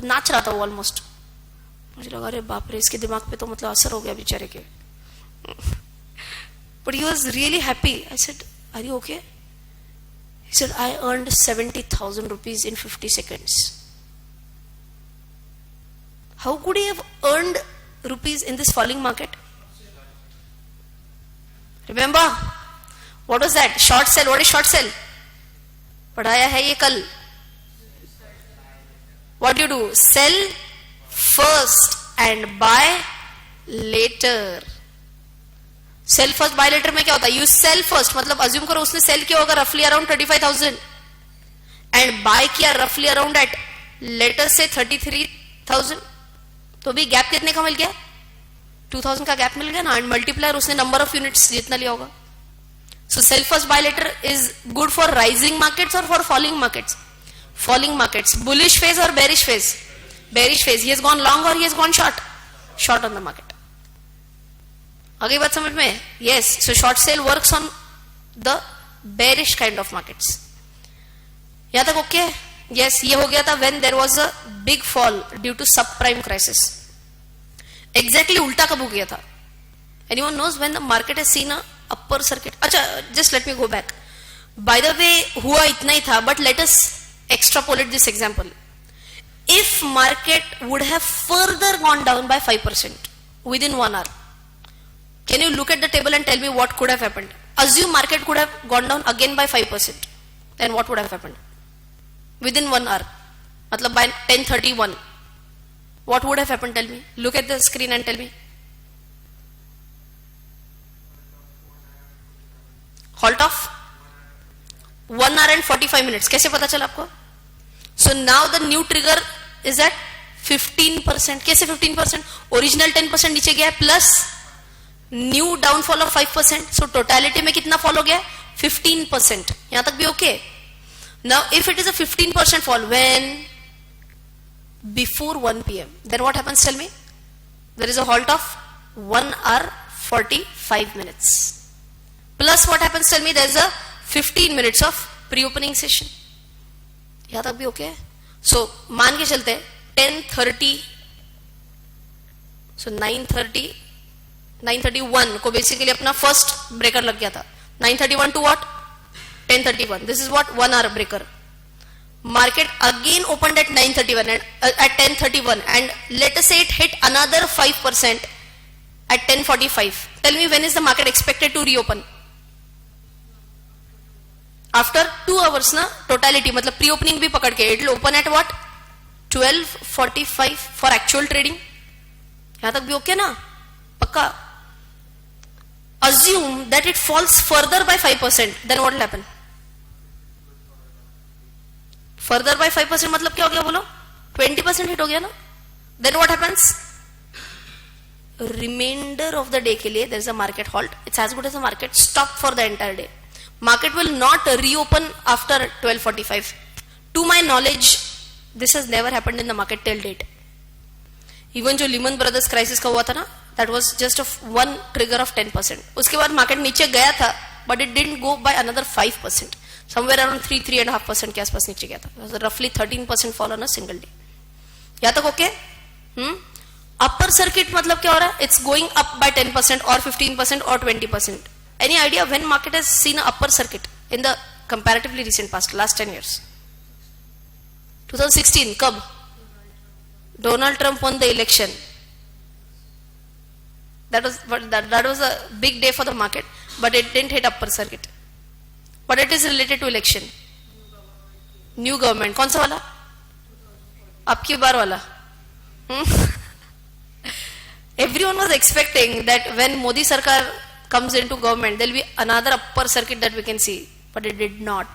नाच रहा था वो almost. मुझे लगा अरे बाप रे, इसके दिमाग पे तो मतलब असर हो गया बेचारे के. But he was really happy. I said, are you okay? He said, I earned 70,000 rupees in 50 seconds. How could he have earned rupees in this falling market? Remember, what was that? Short sell. What is short sell? पढ़ाया है ये कल. What do you do? Sell first and buy later. Sell first, buy later में क्या होता है? You sell first, मतलब assume करो उसने sell किया होगा roughly around 35,000 and buy किया roughly around at let us say 33,000. तो भी गैप कितने का मिल गया? 2,000 का गैप मिल गया ना, and multiplier उसने number of units जितना लिया होगा. So sell first, buy later is good for rising markets or for falling markets? Falling markets. Bullish phase or bearish phase? Bearish phase. He has gone long or he has gone short? Short on the market. आगे बात समझ में? Yes. So short sale works on the bearish kind of markets. यहाँ तक okay? Yes. ये हो गया था when there was a big fall due to subprime crisis. Exactly उल्टा कब हो गया था? Anyone knows when the market has seen a upper circuit? अच्छा, just let me go back. By the way, हुआ इतना ही था, but let us extrapolate this example. If market would have further gone down by 5% within 1 hour, can you look at the table and tell me what could have happened? Assume market could have gone down again by 5%. Then what would have happened? Within 1 hour. मतलब by 10:31. What would have happened? Tell me. Look at the screen and tell me. Halt off? 1 hour and 45 minutes. कैसे पता चला आपको? So now the new trigger is at 15%. कैसे 15%? Original 10% नीचे गया है plus new downfall of 5%. So totality में कितना फॉल हो गया? 15%. यहां तक भी okay. Now if it is a 15% fall when before 1 PM, then what happens? Tell me. There is a halt of 1 hour 45 minutes. Plus what happens? Tell me. There is a 15 minutes of pre-opening session. यहां तक भी okay. सो मान के चलते 10:30, सो 9:31 को basically अपना first breaker लग गया था. 9:31 to what? 10:31. This is what? 1 hour breaker. Market again opened at 9:31 and at 10:31, and let us say it hit another 5% at 10:45. Tell me, when is the market expected to reopen? After 2 hours ना totality, मतलब pre opening भी पकड़ के it will open at what? 12:45 for actual trading. यहां तक भी okay ना? पक्का. Assume that it falls further by 5%, then what will happen? Further by 5% मतलब क्या हो गया बोलो? 20% हिट हो गया ना? Then what happens? Remainder of the day के लिए there is a market halt. It's as good as a market stop for the entire day. Market will not reopen after 12:45. To my knowledge, this has never happened in the market till date. Even जो Lehman Brothers crisis का हुआ था ना, that was just of one trigger of 10%. उसके बाद market नीचे गया था, but it didn't go by another 5%. Somewhere around 3.5% के आसपास नीचे गया था. It was roughly 13% fall on a single day. यहाँ तक ओके? Upper circuit मतलब क्या हो रहा है? It's going up by 10% or 15% or 20%. Any idea when market has seen an upper circuit in the comparatively recent past, last 10 years? 2016, कब? Donald Trump won the election. That was a big day for the market, but it didn't hit upper circuit. But it is related to election. New government. कौन सा वाला? आपकी बार वाला? Everyone was expecting that when Modi Sarkar comes into government, there will be another upper circuit that we can see. But it did not.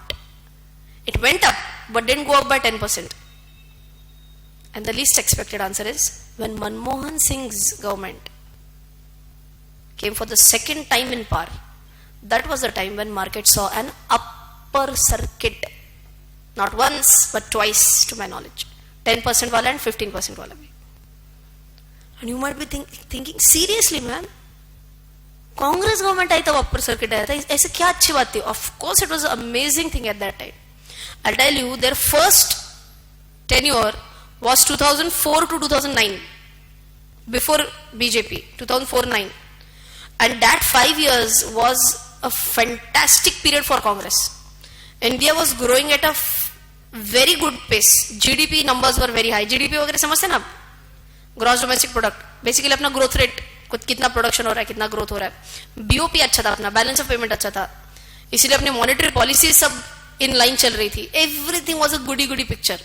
It went up, but didn't go up by 10%. And the least expected answer is, when Manmohan Singh's government came for the second time in power, that was the time when market saw an upper circuit. Not once, but twice to my knowledge. 10% wala and 15% wala bhi. And you might be thinking, seriously man, Congress government आई तब upper circuit आया था, ऐसे क्या अच्छी बात थी? Of course it was an amazing thing at that time. I'll tell you, their first tenure was 2004 to 2009, before BJP, 2004-9. And that 5 years was a fantastic period for Congress. India was growing at a very good pace. GDP numbers were very high. GDP वगैरह समझते ना आप? Gross domestic product. Basically अपना growth rate, कितना production हो रहा है, कितना growth हो रहा है. BOP अच्छा था अपना, balance of payment अच्छा था. इसीलिए अपने monetary policy सब in line चल रही थी. Everything was a goody picture.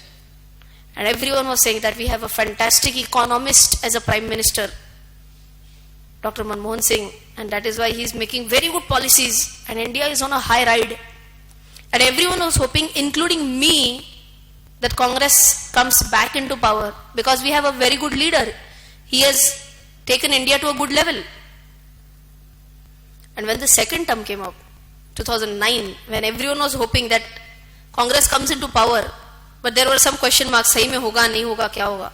And everyone was saying that we have a fantastic economist as a prime minister, Dr. Manmohan Singh, and that is why he is making very good policies, and India is on a high ride. And everyone was hoping, including me, that Congress comes back into power because we have a very good leader. He has taken India to a good level. And when the second term came up, 2009, when everyone was hoping that Congress comes into power, but there were some question marks, सही में होगा नहीं होगा क्या होगा?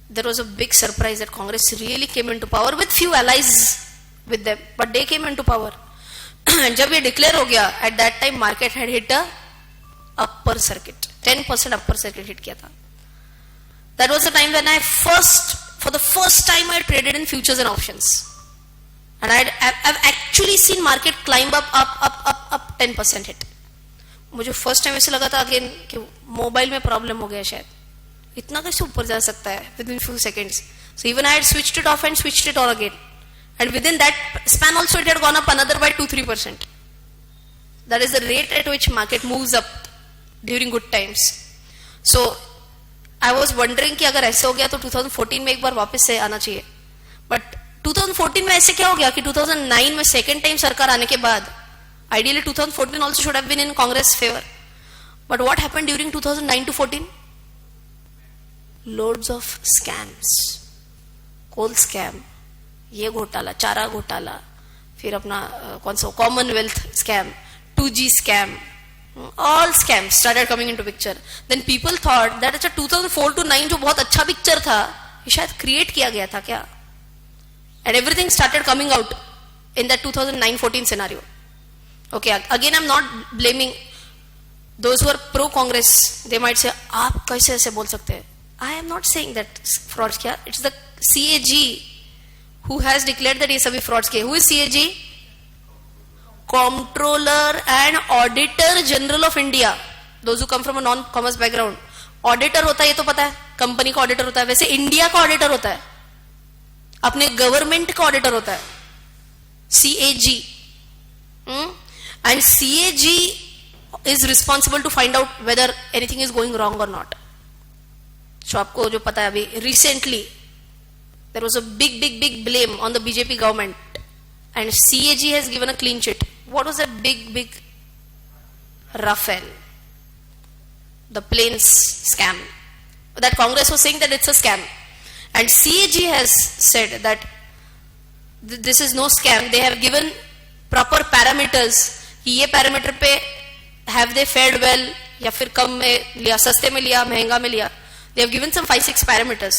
There was a big surprise that Congress really came into power with few allies with them, but they came into power. And जब ये declare हो गया, at that time market had hit a upper circuit, 10% upper circuit hit किया था. That was the time when for the first time I traded in futures and options, and I've actually seen market climb up 10% hit. मुझे first time ऐसे लगा था again कि mobile में problem हो गया शायद, इतना कैसे ऊपर जा सकता है with in few seconds. So even I had switched it of and switched it on again, and with in that span also it had gone up another by 2-3%. That is the rate at which market moves up during good times. So I was wondering कि अगर ऐसे हो गया तो 2014 में एक बार वापस से आना चाहिए. बट 2014 में ऐसे क्या हो गया कि 2009 में सेकेंड टाइम सरकार आने के बाद ideally 2014 also should have been in Congress favor. But what happened during 2009 to 14? loads of scams, coal scam, ये घोटाला, चारा घोटाला, फिर अपना कौन सा Commonwealth scam, 2G scam, all scams started coming into picture. Then people thought that अच्छा 2004 to 9 जो बहुत अच्छा पिक्चर था ये शायद क्रिएट किया गया था क्या, and everything started coming out in that 2009-14 scenario. Okay, again I'm not blaming those who are pro Congress. They might say आप कैसे ऐसे बोल सकते हैं. I am not saying that frauds किया. It's the CAG who has declared that ये सभी frauds किए. Who is CAG? Comptroller and Auditor General of India. Those who come from a non-commerce background. Auditor होता है ये तो पता है, कंपनी का ऑडिटर होता है. वैसे इंडिया का ऑडिटर होता है, अपने गवर्नमेंट का ऑडिटर होता है, CAG. And CAG is responsible to find out whether anything is going wrong or not. So आपको जो पता है अभी recently there was a big blame on the BJP government and CAG has given a clean sheet. What was that big Rafale, the planes scam that Congress was saying that it's a scam, and CAG has said that this is no scam. They have given proper parameters कि ये parameter पे have they fared well या फिर कम में लिया, सस्ते में लिया, महंगा में लिया. They have given some 5-6 parameters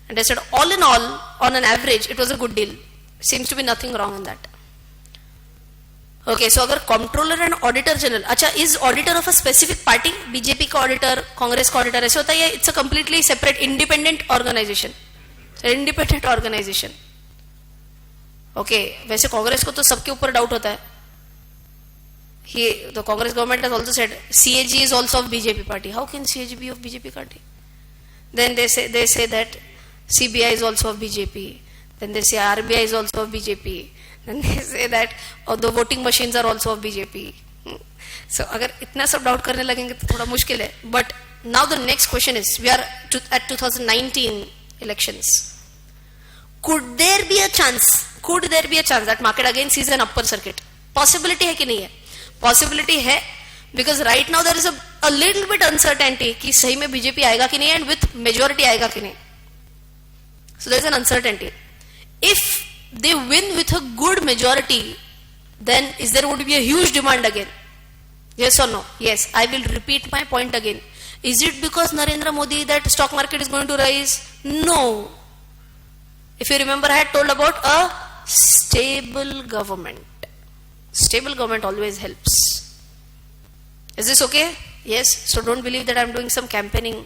and they said all in all on an average it was a good deal. Seems to be nothing wrong in that. Okay, so अगर comptroller and auditor general, अच्छा is auditor of a specific party, BJP का auditor, Congress का auditor ऐसे होता है, it's a completely separate independent organization. Independent organization. Okay, वैसे कांग्रेस को तो सबके ऊपर डाउट होता है. The Congress government has also said CAG is also of BJP party. How can CAG be of BJP party? Then they say that CBI is also of BJP. Then they say RBI is also of BJP. Then they say that the voting machines are also of BJP. So अगर इतना सब doubt करने लगेंगे तो थोड़ा मुश्किल है. But now the next question is, we are at 2019 elections. Could there be a chance that market again sees an upper circuit? Possibility है कि नहीं है? Possibility है, because right now there is a little bit uncertainty कि सही में BJP आएगा कि नहीं and with majority आएगा कि नहीं. So there is an uncertainty. If they win with a good majority, then there would be a huge demand again. Yes or no? Yes. I will repeat my point again. Is it because Narendra Modi that stock market is going to rise? No. If you remember, I had told about a stable government. Stable government always helps. Is this okay? Yes. So don't believe that I am doing some campaigning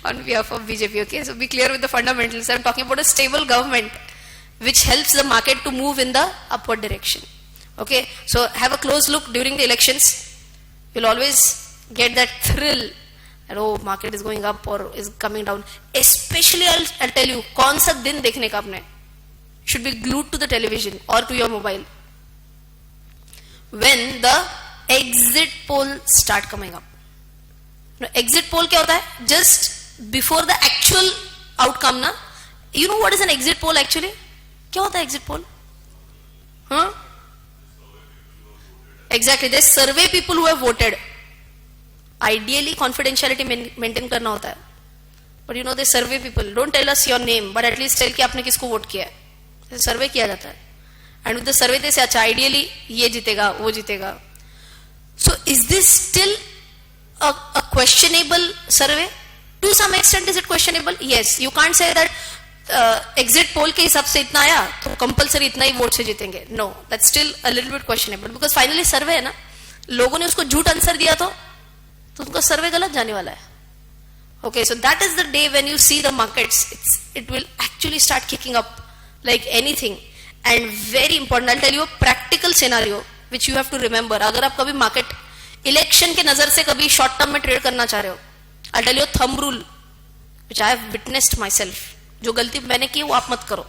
on behalf of BJP. Okay. So be clear with the fundamentals. I am talking about a stable government which helps the market to move in the upward direction. Okay. So have a close look during the elections. You'll always get that thrill that oh, market is going up or is coming down. Especially I'll tell you, कौन सा दिन देखने का आपने? Should be glued to the television or to your mobile when the exit poll start coming up. Now, exit poll क्या होता है? Just before the actual outcome ना. You know what is an exit poll actually? क्या होता है exit poll? Huh? Exactly. They survey people who have voted. Ideally confidentiality maintain करना होता है. But you know they survey people. Don't tell us your name, but at least tell कि आपने किसको vote किया है. सर्वे किया जाता है and with the survey they say अच्छा आइडियली ये जीतेगा वो जीतेगा. So is this still a questionable survey? To some extent is it questionable? Yes. You can't say that exit poll के हिसाब से इतना आया तो कंपलसरी इतना ही वोट से जीतेंगे. No, that's still a little bit questionable because finally survey है ना. लोगों ने उसको झूठ आंसर दिया तो उनका सर्वे गलत जाने वाला है. Okay, so that is the day when you see the markets, it will actually start kicking up like anything. And very important, I'll tell you a practical scenario which you have to remember. अगर आप कभी market election के नजर से कभी short term में trade करना चाह रहे हो, I'll tell you a thumb rule which I have witnessed myself. जो गलती मैंने की वो आप मत करो.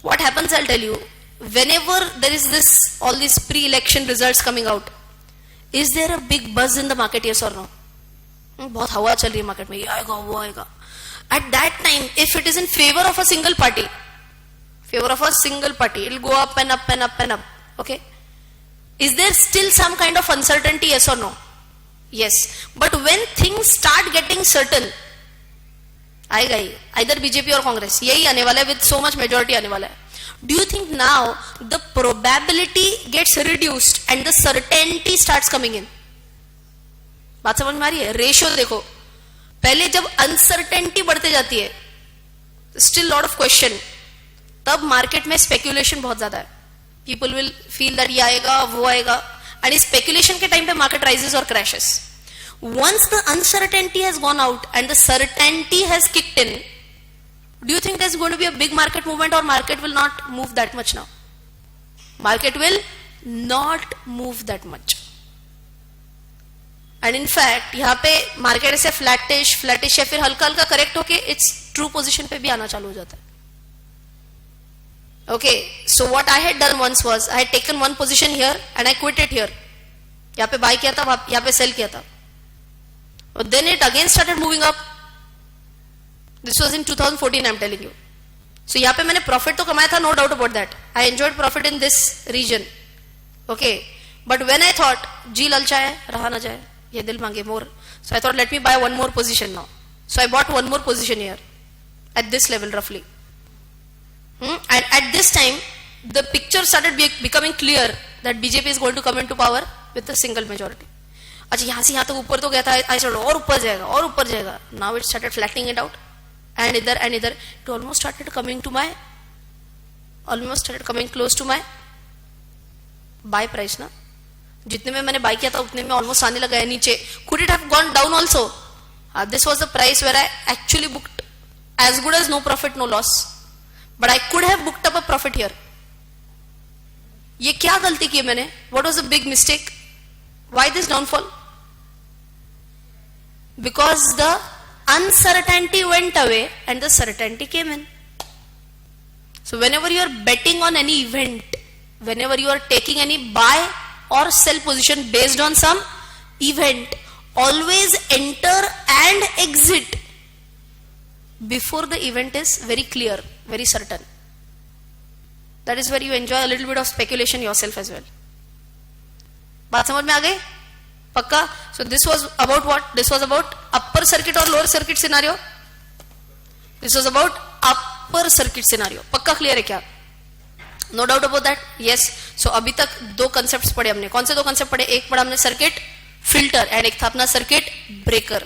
What happens, I'll tell you, whenever there is this all these pre-election results coming out, is there a big buzz in the market? Yes or no? बहुत हवा चल रही है market में, ये आएगा वो आएगा. At that time, if it is in favor of a single party, it will go up and up and up and up. Okay, is there still some kind of uncertainty? Yes or no? Yes, but when things start getting certain, आएगा ही, either BJP और कांग्रेस, यही आने वाला है, with so much majority आने वाला है. Do you think now the probability gets reduced and the certainty starts coming in? बात समझ में आ रही है? रेशियो देखो, पहले जब अनसर्टेनिटी बढ़ते जाती है, स्टिल लॉट ऑफ क्वेश्चन, तब मार्केट में स्पेक्यूलेशन बहुत ज्यादा है. पीपल विल फील दैट ये आएगा वो आएगा, एंड इस स्पेक्यूलेशन के टाइम पे मार्केट राइजेस और crashes. Once the uncertainty has gone out and the certainty has kicked in, do you think there's going to be a big market movement, or market will not move that much now? Market will not move that much. And in fact, यहाँ पे market ऐसे flattish या फिर हल्का हल्का correct होके it's true position पे भी आना चालू हो जाता है. Okay, so what I had done once was I had taken one position here and I quit it here. यहाँ पे बाय किया था, यहाँ पे सेल किया था. Then it again started moving up. This was in 2014, I'm telling you. So यहाँ पे मैंने प्रॉफिट तो कमाया था, no doubt about that. I enjoyed profit in this region. Okay, but when I thought जी ललचा है, रहा ना जाए, ये दिल मांगे more. So I thought let me buy one more position now. So I bought one more position here at this level roughly. And at this time, the picture started becoming clear that BJP is going to come into power with a single majority. अच्छा यहाँ से यहाँ तक ऊपर तो गया था, I said और ऊपर जाएगा और ऊपर जाएगा. Now it started flattening it out. And either it almost started coming close to my buy price ना. जितने में मैंने buy किया था उतने में almost आने लगा है नीचे. Could it have gone down also? This was the price where I actually booked as good as no profit no loss, but I could have booked up a profit here. ये क्या गलती की मैंने? What was the big mistake? Why this downfall? Because the uncertainty went away and the certainty came in. So whenever you are betting on any event, whenever you are taking any buy or sell position based on some event, always enter and exit before the event is very clear, very certain. That is where you enjoy a little bit of speculation yourself as well. बात समझ में आ गई? पक्का? So this was about what? This was about upper circuit or lower circuit scenario? This was about upper circuit scenario. पक्का clear है क्या? No doubt about that? Yes. So अभी तक दो concepts पढ़े हमने. कौन से दो concept पढ़े? एक पढ़ा हमने circuit filter and एक था अपना circuit breaker.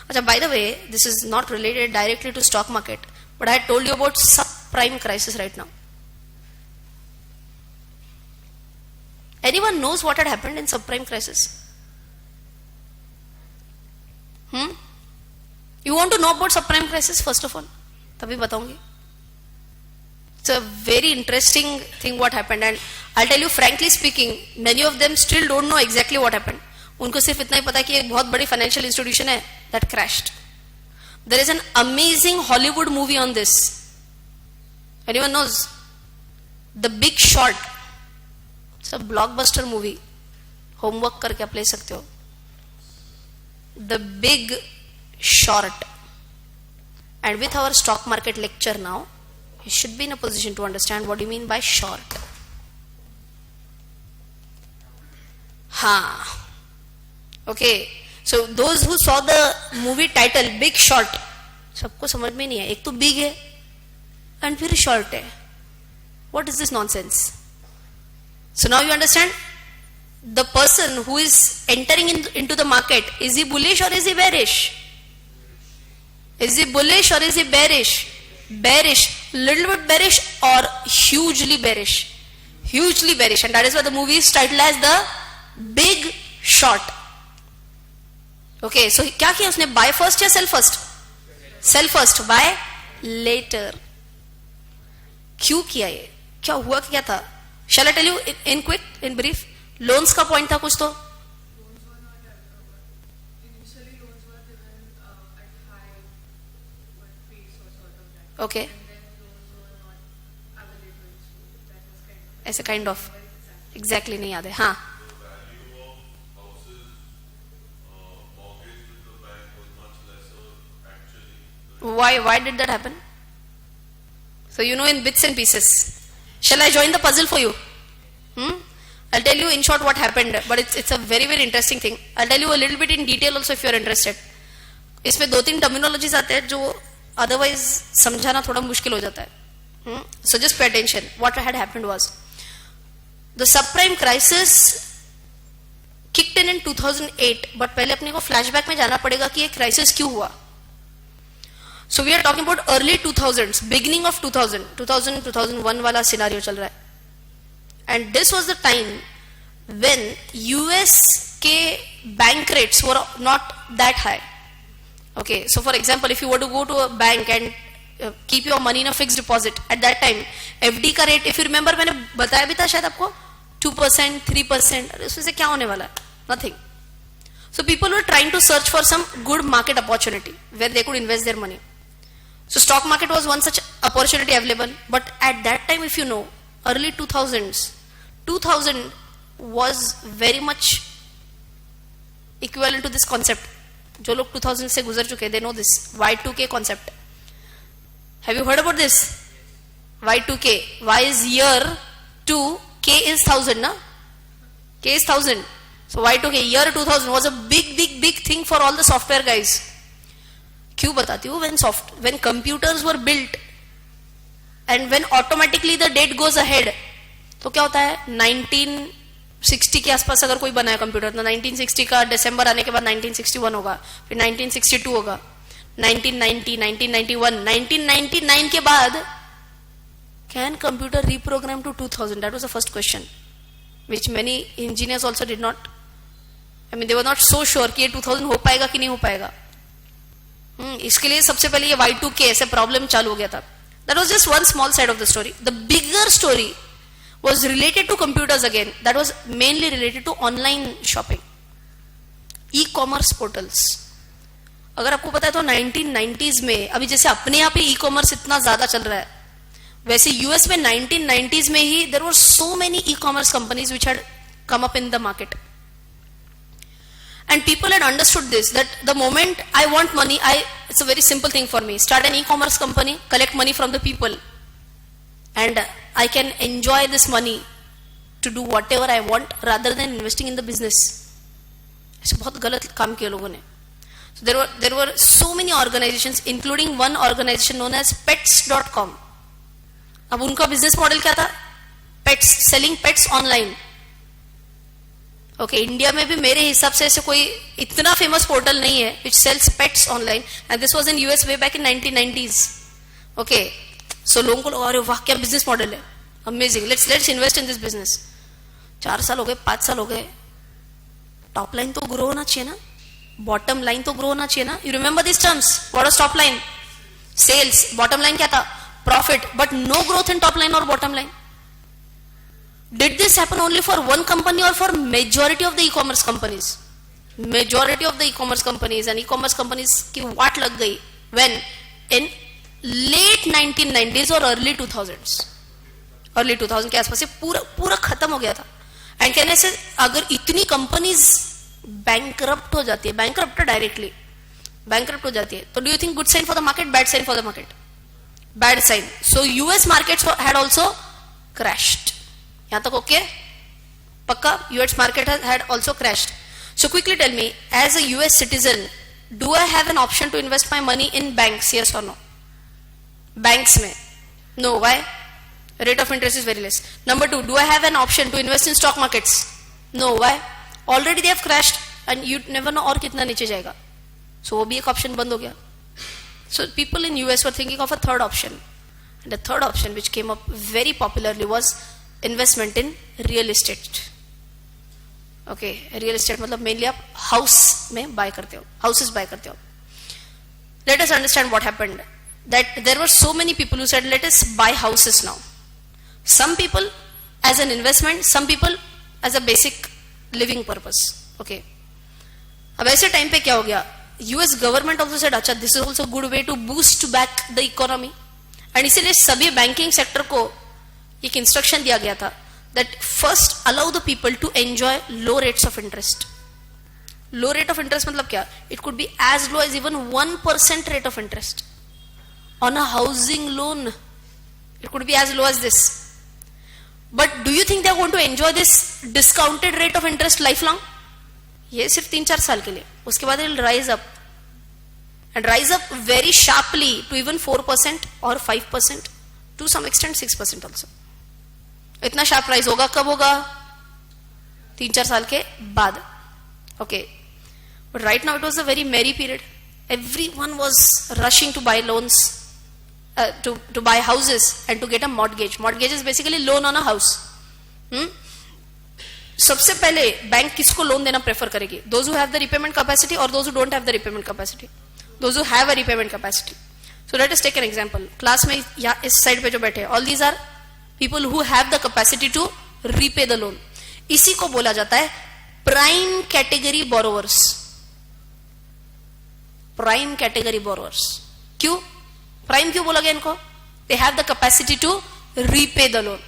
अच्छा, by the way, this is not related directly to stock market, but I had told you about subprime crisis right now. Anyone knows what had happened in subprime crisis? You want to know about subprime crisis first of all? तभी बताऊंगी. It's a very interesting thing what happened, and I'll tell you frankly speaking, many of them still don't know exactly what happened. उनको सिर्फ इतना ही पता है कि एक बहुत बड़ी financial institution है that crashed. There is an amazing Hollywood movie on this. Anyone knows? The Big Short. It's a blockbuster movie. Homework करके आप ले सकते हो. The Big Short. And with our stock market lecture now, you should be in a position to understand what you mean by short. Okay. So those who saw the movie title Big Short, सबको समझ में नहीं है. एक तो big है and फिर short है. What is this nonsense? So now you understand. The person who is entering into the market, is he bullish or is he bearish? Is he bullish or is he bearish? Bearish, little bit bearish or hugely bearish? Hugely bearish, and that is why the movie is titled as The Big Short. Okay, so क्या किया उसने? Buy first या sell first? Sell first, buy later. क्यों किया ये? क्या हुआ क्या था? Shall I tell you in quick, in brief? Loans का पॉइंट था कुछ तो. ओके, ऐसे काइंड ऑफ एग्जैक्टली नहीं याद है. हाँ, why did that happen? So you know in bits and pieces. Shall I join the puzzle for you? I'll tell you in short what happened, but it's a very very interesting thing. I'll tell you a little bit in detail also if you're interested. इसमें 2-3 terminologies आते हैं जो otherwise समझाना थोड़ा मुश्किल हो जाता है. So just pay attention. What had happened was the subprime crisis kicked in 2008, but पहले अपने को फ्लैशबैक में जाना पड़ेगा कि ये क्राइसिस क्यों हुआ. So we are talking about early 2000s, beginning of 2001 वाला सिनारियो चल रहा है. And this was the time when US के bank rates were not that high. Okay, so for example, if you were to go to a bank and keep your money in a fixed deposit, at that time, FD का rate, if you remember, मैंने बताया भी था शायद आपको 2%, 3%, उसमें से क्या होने वाला है? Nothing. So people were trying to search for some good market opportunity where they could invest their money. So stock market was one such opportunity available, but at that time, if you know, early 2000 was very much equivalent to this concept. जो लोग 2000 से गुजर चुके, they know this Y2K concept. Have you heard about this? Y2K. Y is year 2, K is 1000, na? K is 1000. So Y2K, year 2000 was a big thing for all the software guys. क्यों बताती हूँ? When computers were built and when automatically the date goes ahead, तो क्या होता है? 1960 के आसपास अगर कोई बनाया कंप्यूटर, तो 1960 का दिसंबर आने के बाद 1961 होगा, फिर 1962 होगा, 1990, 1991, 1999 के बाद can computer reprogram to 2000? That was the first question, which many engineers also did not. I mean, they were not so sure कि ये 2000 हो पाएगा कि नहीं हो पाएगा. इसके लिए सबसे पहले ये Y2K ऐसे प्रॉब्लम चालू हो गया था. That was just one small side of the story. The bigger story was related to computers again. That was mainly related to online shopping, e-commerce portals. अगर आपको पता है तो 1990s में, अभी जैसे अपने यहाँ पे ई-कॉमर्स इतना ज्यादा चल रहा है, वैसे यूएस में 1990s में ही there were so many e-commerce companies which had come up in the market. And people had understood this, that the moment I want money, it's a very simple thing for me. Start an e-commerce company, collect money from the people, and I can enjoy this money to do whatever I want rather than investing in the business. ऐसे बहुत गलत काम किया लोगों ने. So there were so many organizations, including one organization known as Pets.com. अब उनका business model क्या था? Pets, selling pets online. Okay, India में भी मेरे हिसाब से ऐसे कोई इतना फेमस पोर्टल नहीं है which sells pets online, and this was in US way back in 1990s. Okay, so लोगों को लगा अरे वाह क्या बिजनेस मॉडल है, amazing, let's invest in this business. 4 साल हो गए, 5 साल हो गए, टॉप लाइन तो ग्रो होना चाहिए ना, बॉटम लाइन तो ग्रो होना चाहिए ना. You remember this terms? What was top line? Sales. Bottom line क्या था? Profit. But no growth in top line और bottom line. Did this happen only for one company or for majority of the e-commerce companies? Majority of the e-commerce companies and e-commerce companies की वाट लग गई when in late 1990s और early 2000s. Early 2000 के आसपास से पूरा खत्म हो गया था. And कहने से अगर इतनी companies bankrupt हो जाती है, bankrupt directly, bankrupt हो जाती है, तो do you think good sign for the market, bad sign for the market? Bad sign. So US markets had also crashed. यहाँ तक ओके? पक्का? US market had also crashed. So quickly tell me, as a US citizen, do I have an option to invest my money in banks? Yes or no? Banks में? No. Why? Rate of interest is very less. Number 2, do I have an option to invest in stock markets? No. Why? Already they have crashed and you never know और कितना नीचे जाएगा. So वो भी एक option बंद हो गया. So people in US were thinking of a third option. And the third option which came up very popularly was investment in real estate. Okay, real estate मतलब mainly आप house में buy करते हो, houses buy करते हो. Let us understand what happened. That there were so many people who said let us buy houses now. Some people as an investment, some people as a basic living purpose. Okay. अब ऐसे time पे क्या हो गया? US government also said अच्छा this is also a good way to boost back the economy. And इसीलिए सभी banking sector को एक इंस्ट्रक्शन दिया गया था that first allow the people to enjoy low rates of interest. Low rate of interest मतलब क्या? It could be as low as even 1% rate of interest on a housing loan. It could be as low as this. But do you think they are going to enjoy this discounted rate of interest life long? ये सिर्फ 3-4 साल के लिए, उसके बाद it will rise up and rise up very sharply to even 4% or 5%, to some extent 6% also. इतना sharp rise होगा कब होगा? 3-4 साल के बाद. Okay, but right now it was a very merry period. Everyone was rushing to buy loans, to buy houses and to get a mortgage. Mortgage is basically loan on a house. सबसे पहले bank किसको loan देना prefer करेगी? Those who have the repayment capacity or those who don't have the repayment capacity? Those who have a repayment capacity. So let us take an example. Class में या इस side पे जो बैठे, all these are people who have the capacity to repay the loan. इसी को बोला जाता है prime category borrowers. Prime category borrowers. क्यों? Prime क्यों बोला गया इनको? They have the capacity to repay the loan.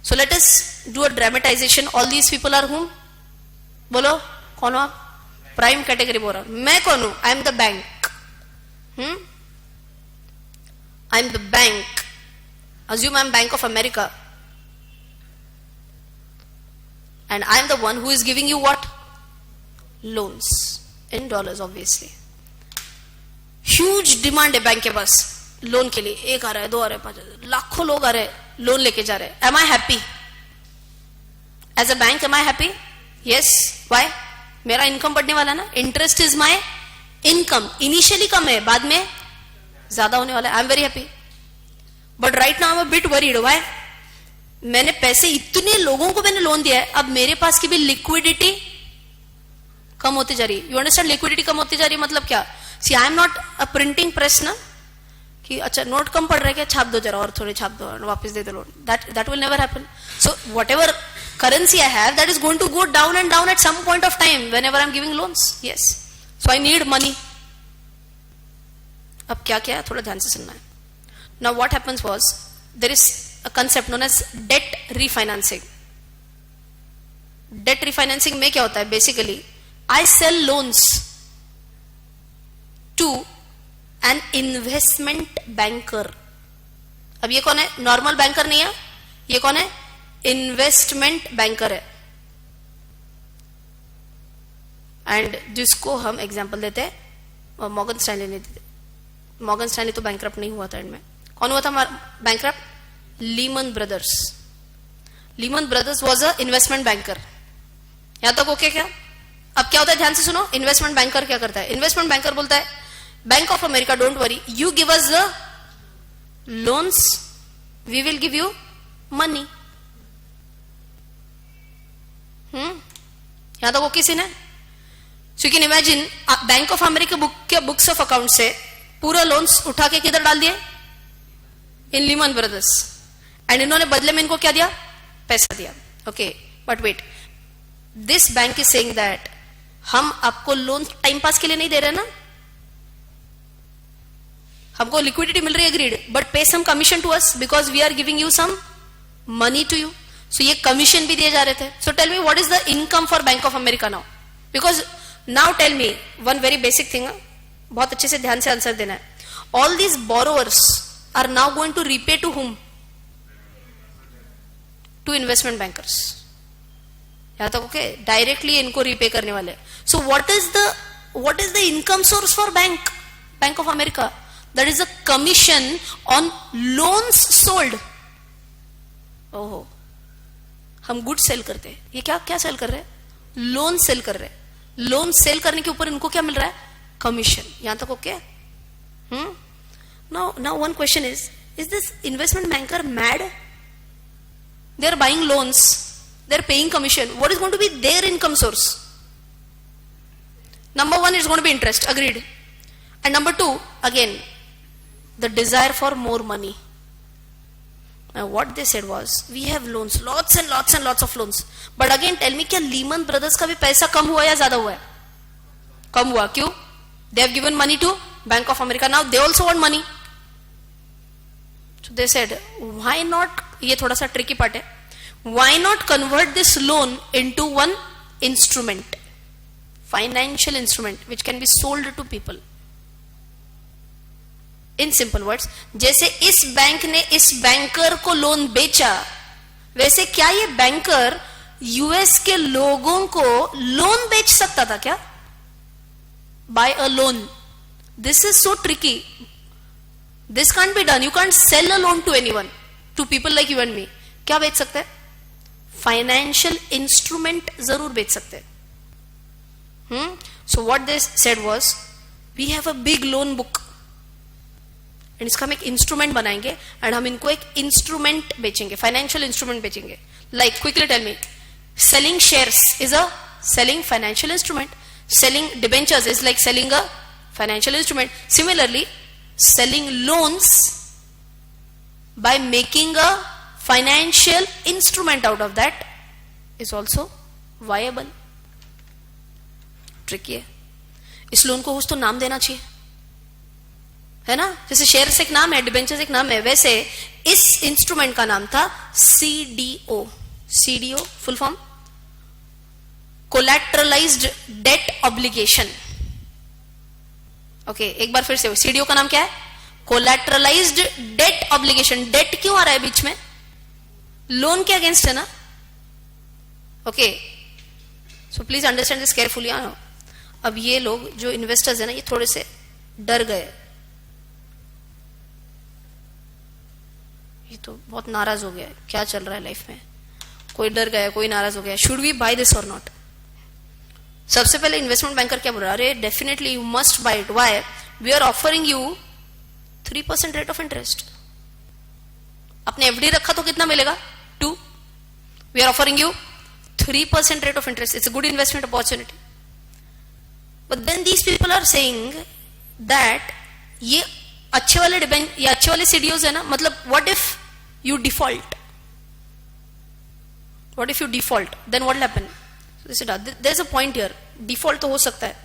So let us do a dramatization. All these people are whom? बोलो कौन हो आप? Prime category borrower. मैं कौन हूं? I am the bank. I am the bank. Assume I am Bank of America. And I am the one who is giving you what? Loans. In dollars obviously. Huge demand है bank के पास loan के लिए. 1 आ रहा है, 2 आ रहा है, 5 आ रहा है, लाखों लोग आ रहे हैं, लोन लेके जा रहे हैं. Am I happy? As a bank am I happy? Yes. Why? मेरा इनकम बढ़ने वाला ना. Interest is my income. Initially कम है, बाद में ज्यादा होने वाला है. I am very happy. But right now I am a bit worried. Why? मैंने पैसे इतने लोगों को मैंने लोन दिया है, अब मेरे पास की भी लिक्विडिटी कम होती जा रही है. You understand? लिक्विडिटी कम होती जा रही है मतलब क्या? See I am not a printing press ना, कि अच्छा नोट कम पड़ रहा है क्या, छाप दो जरा और थोड़े छाप दो और वापस दे दो loan. That will never happen. So whatever currency I have, that is going to go down and down at some point of time whenever I'm giving loans. Yes. So I need money. अब क्या क्या है थोड़ा ध्यान से सुनना है. Now what happens was, there is a concept known as debt refinancing. Debt refinancing में क्या होता है? Basically, I sell loans to an investment banker. अब ये कौन है? नॉर्मल बैंकर नहीं है. ये कौन है? इन्वेस्टमेंट बैंकर है. एंड जिसको हम एग्जांपल देते हैं मॉर्गन स्टैनली ने देते. मॉर्गन स्टैनली तो बैंकरप्ट नहीं हुआ था एंड में. कौन हुआ था bankrupt? Lehman brothers. Lehman brothers was a investment banker. यहां तक ओके क्या? अब क्या होता है ध्यान से सुनो. इन्वेस्टमेंट बैंकर क्या करता है? इन्वेस्टमेंट बैंकर बोलता है Bank of America, don't worry, you give us the loans, we will give you money. यहां तक वो किसी ने. So you can imagine Bank of America books of account से पूरा लोन्स उठा के किधर डाल दिए? इन लीमन ब्रदर्स. एंड इन्होंने बदले में इनको क्या दिया? पैसा दिया. Okay, but wait, this bank is saying that हम आपको लोन टाइम पास के लिए नहीं दे रहे ना, हमको लिक्विडिटी मिल रही है, agreed, but pay some commission to us because we are giving you some money to you. So ये कमीशन भी दिए जा रहे थे. So tell me what is the income for Bank of America now? Because now tell me one very basic thing, बहुत अच्छे से ध्यान से आंसर देना है. All these borrowers are now going to repay to whom? To investment bankers. यहां तक okay? Directly इनको रीपे करने वाले. सो what is the income source for Bank of America? That is a commission on loans sold. ओहो, हम good cell करते हैं. ये क्या सेल कर रहे हैं? लोन सेल कर रहे हैं. लोन सेल करने के ऊपर इनको क्या मिल रहा है? कमीशन. यहां तक okay? Now one question is this investment banker mad? They are buying loans, they are paying commission. What is going to be their income source? Number 1 is going to be interest, agreed. And number 2 again the desire for more money. What they said was, we have loans, lots and lots and lots of loans. But again, tell me, क्या Lehman Brothers का भी पैसा कम हुआ या ज्यादा हुआ है? कम हुआ. क्यों? They have given money to Bank of America. Now they also want money. So they said, why not? ये थोड़ा सा tricky part है. Why not convert this loan into one instrument, financial instrument, which can be sold to people? In simple words, जैसे इस bank ने इस banker को loan बेचा, वैसे क्या ये बैंकर यूएस के लोगों को लोन बेच सकता था क्या? Buy a loan. This is so tricky. This can't be done. You can't sell a loan to anyone, to people like you and me. क्या बेच सकते हैं? फाइनेंशियल इंस्ट्रूमेंट जरूर बेच सकते हैं. So what they said was, we have a big loan book and इसका हम एक इंस्ट्रूमेंट बनाएंगे एंड हम इनको एक इंस्ट्रूमेंट बेचेंगे, फाइनेंशियल इंस्ट्रूमेंट बेचेंगे. Like quickly tell me, selling shares is a selling financial instrument. Selling debentures is like selling a financial instrument. Similarly, selling loans by making a financial instrument out of that is also viable. Tricky है. इस loan को कुछ तो नाम देना चाहिए, है ना? जैसे शेयर्स एक नाम है, डिबेंचर्स एक नाम है, वैसे इस इंस्ट्रूमेंट का नाम था CDO. CDO full form collateralised debt obligation. Okay, एक बार फिर से, सीडीओ का नाम क्या है? Collateralised debt obligation. डेट क्यों आ रहा है बीच में? लोन के अगेंस्ट है ना. Okay, so please understand this carefully. अब ये लोग जो इन्वेस्टर्स है ना, ये थोड़े से डर गए. ये तो बहुत नाराज हो गया. क्या चल रहा है लाइफ में? कोई डर गया, कोई नाराज हो गया. शुड वी बाय दिस और नॉट? सबसे पहले इन्वेस्टमेंट बैंकर क्या बोल रहा है? अरे definitely you must buy it. Why? We are offering you 3% rate of interest. आपने एफडी रखा तो कितना मिलेगा? 2. We are offering you 3% rate of interest. It's a good investment opportunity. But then these people are saying that ये अच्छे वाले ये अच्छे वाले सीडीओज है ना, मतलब what if you default? What if you default? Then what will happen? There's a point here. Default तो हो सकता है.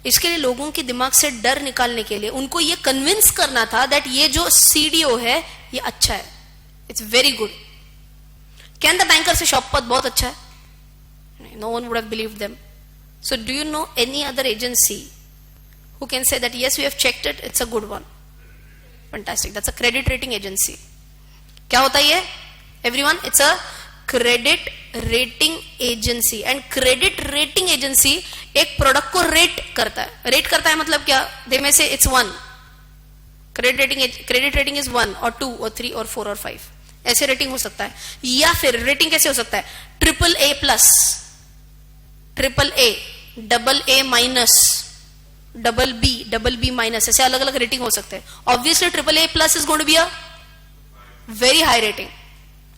इसके लिए लोगों के दिमाग से डर निकालने के लिए उनको ये कन्विंस करना था दैट ये जो सीडीओ है ये अच्छा है. It's very good. Can the banker से शॉपपथ बहुत अच्छा है? No one would have believed them. So do you know any other agency who can say that yes, we have checked it, it's a good one? Fantastic. That's a credit rating agency. क्या होता है ये? Everyone, it's a credit rating agency. And credit rating agency एक product को rate करता है. Rate करता है मतलब क्या? दे में से इट्स 1. क्रेडिट रेटिंग इज 1 और 2 और 3 और 4 और 5. ऐसे रेटिंग हो सकता है. या फिर रेटिंग कैसे हो सकता है? AAA+, AAA, AA minus, BB minus, ऐसे अलग अलग रेटिंग हो सकते हैं. Obviously AAA+ is going to be a very high rating.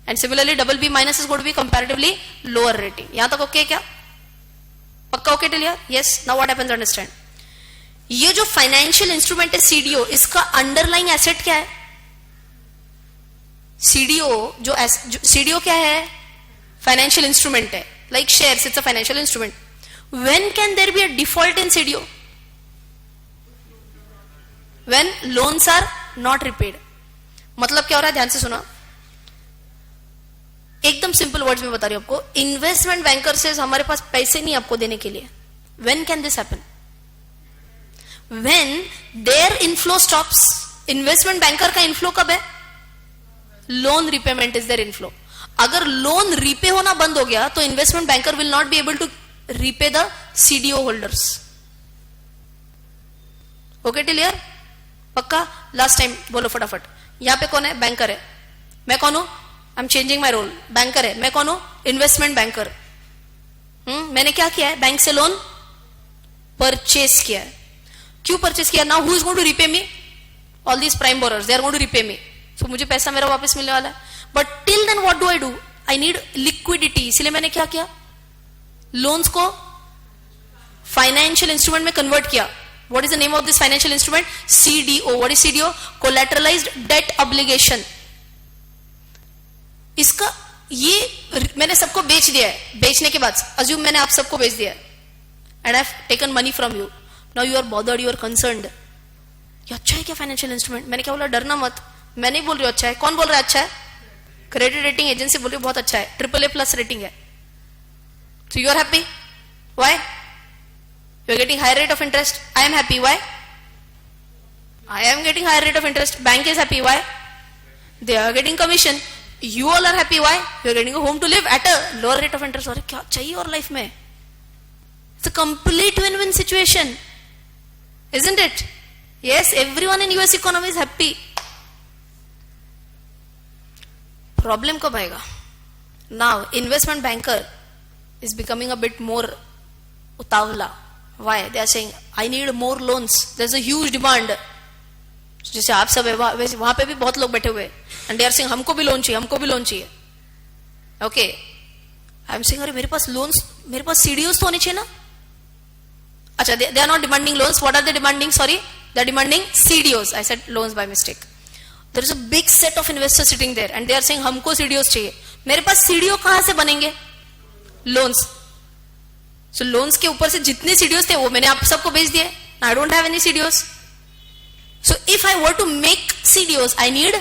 And similarly, BB minus is going to be comparatively lower rating. यहां तक ओके क्या? पक्का okay till here? Yes. Now what happens? Understand. ये जो financial instrument है CDO, इसका underlying asset क्या है? CDO क्या है? फाइनेंशियल इंस्ट्रूमेंट है. Like shares, it's a financial instrument. When can there be a default in CDO? When loans are not repaid. मतलब क्या हो रहा है? ध्यान से सुना. एकदम सिंपल वर्ड्स में बता रही हूं आपको. इन्वेस्टमेंट बैंकर से हमारे पास पैसे नहीं आपको देने के लिए. When can this happen? When there inflow stops. Investment banker का इनफ्लो कब है? Loan repayment is there inflow. अगर लोन रीपे होना बंद हो गया तो investment banker will not be able to repay the CDO holders. Okay till here? पक्का? लास्ट टाइम बोलो फटाफट. यहां पे कौन है? बैंकर है. मैं कौन हूं? I am changing my role. Banker है. मैं कौन हूं? Investment banker. मैंने क्या किया है? बैंक से लोन परचेस किया है. क्यों परचेस किया? Now who is going to repay me? All these prime borrowers, they are going to repay me. So मुझे पैसा मेरा वापस मिलने वाला है. But till then what do I do? I need liquidity. इसलिए मैंने क्या किया? लोन्स को फाइनेंशियल इंस्ट्रूमेंट में कन्वर्ट किया. What is the name of this financial instrument? CDO. What is CDO? Collateralised debt obligation. इसका ये मैंने सबको बेच दिया है. बेचने के बाद अज्यूम मैंने आप सबको बेच दिया है and I have taken money from you. Now you are bothered, you are concerned. ये अच्छा है क्या फाइनेंशियल इंस्ट्रूमेंट? मैंने क्या बोला? डरना मत. मैं नहीं बोल रही हूं अच्छा है. कौन बोल रहा है अच्छा है? क्रेडिट रेटिंग एजेंसी बोल रही है बहुत अच्छा है. AAA+ रेटिंग है. So you are happy? Why? You are getting higher rate of interest. I am happy. Why? I am getting higher rate of interest. Bank is happy. Why? They are getting commission. You all are happy. Why? You are getting a home to live at a lower rate of interest. अरे क्या चाहिए और life में? It's a complete win-win situation, isn't it? Yes, everyone in US economy is happy. Problem कब आएगा? Now, investment banker is becoming a bit more utavla. Why? They are saying, I need more loans. There's a huge demand. जैसे आप सब है वहां पे भी बहुत लोग बैठे हुए एंड दे आर सेइंग हमको भी लोन चाहिए, हमको भी लोन चाहिए. ओके, आई एम सेइंग अरे मेरे पास लोन्स, मेरे पास सीडीओस तो होने चाहिए ना. अच्छा, they are not demanding loans. What are they demanding? Sorry, they are demanding CDOs. I said loans by mistake. There is a big set of investors sitting there and they are saying हमको CDOs चाहिए. मेरे पास CDO कहां से बनेंगे? Loans. सो loans के ऊपर से जितने सीडीओस थे वो मैंने आप सबको भेज दिए. I don't have any CDOs. So if I were to make CDOs, I need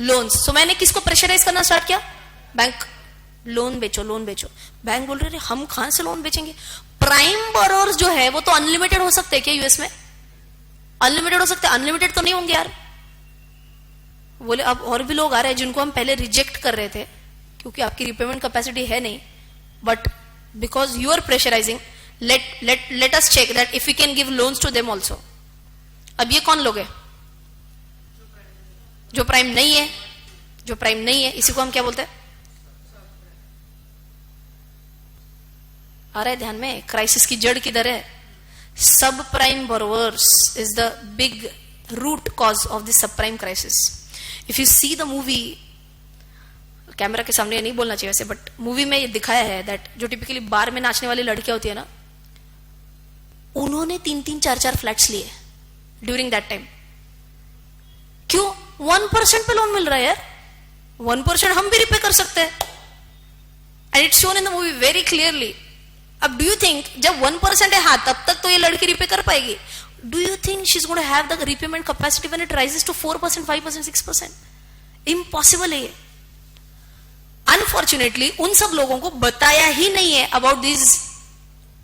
loans. So मैंने किसको प्रेशराइज करना स्टार्ट किया? बैंक. लोन बेचो, लोन बेचो. बैंक बोल रहे हम कहां से लोन बेचेंगे? प्राइम बोरोवर्स जो है वो तो अनलिमिटेड हो सकते हैं क्या यूएस में? अनलिमिटेड हो सकते हैं? अनलिमिटेड तो नहीं होंगे यार. बोले अब और भी लोग आ रहे हैं जिनको हम पहले रिजेक्ट कर रहे थे क्योंकि आपकी रिपेमेंट कैपेसिटी है नहीं, but because you are pressurising, let us check that if we can give loans to them also. अब ये कौन लोग है? जो प्राइम नहीं है. जो प्राइम नहीं है इसी को हम क्या बोलते हैं? आ रहा है ध्यान में? क्राइसिस की जड़ किधर है? Subprime borrowers is the big root cause of the subprime crisis. If you see the movie, camera के सामने नहीं बोलना चाहिए वैसे, बट मूवी में ये दिखाया है दैट जो टिपिकली बार में नाचने वाली लड़कियां होती है ना, उन्होंने 3-3, 4-4 फ्लैट्स लिए ड्यूरिंग दैट टाइम. क्यों? 1% पे लोन मिल रहा है यार. 1% हम भी रिपे कर सकते हैं and it's shown in the movie very clearly. अब डू यू थिंक जब 1% है तब तक तो ये लड़की रिपे कर पाएगी? Do you think she is going to have the repayment capacity when it rises to 4%, 5%, 6%? Impossible है ये. अनफॉर्चुनेटली उन सब लोगों को बताया ही नहीं है about these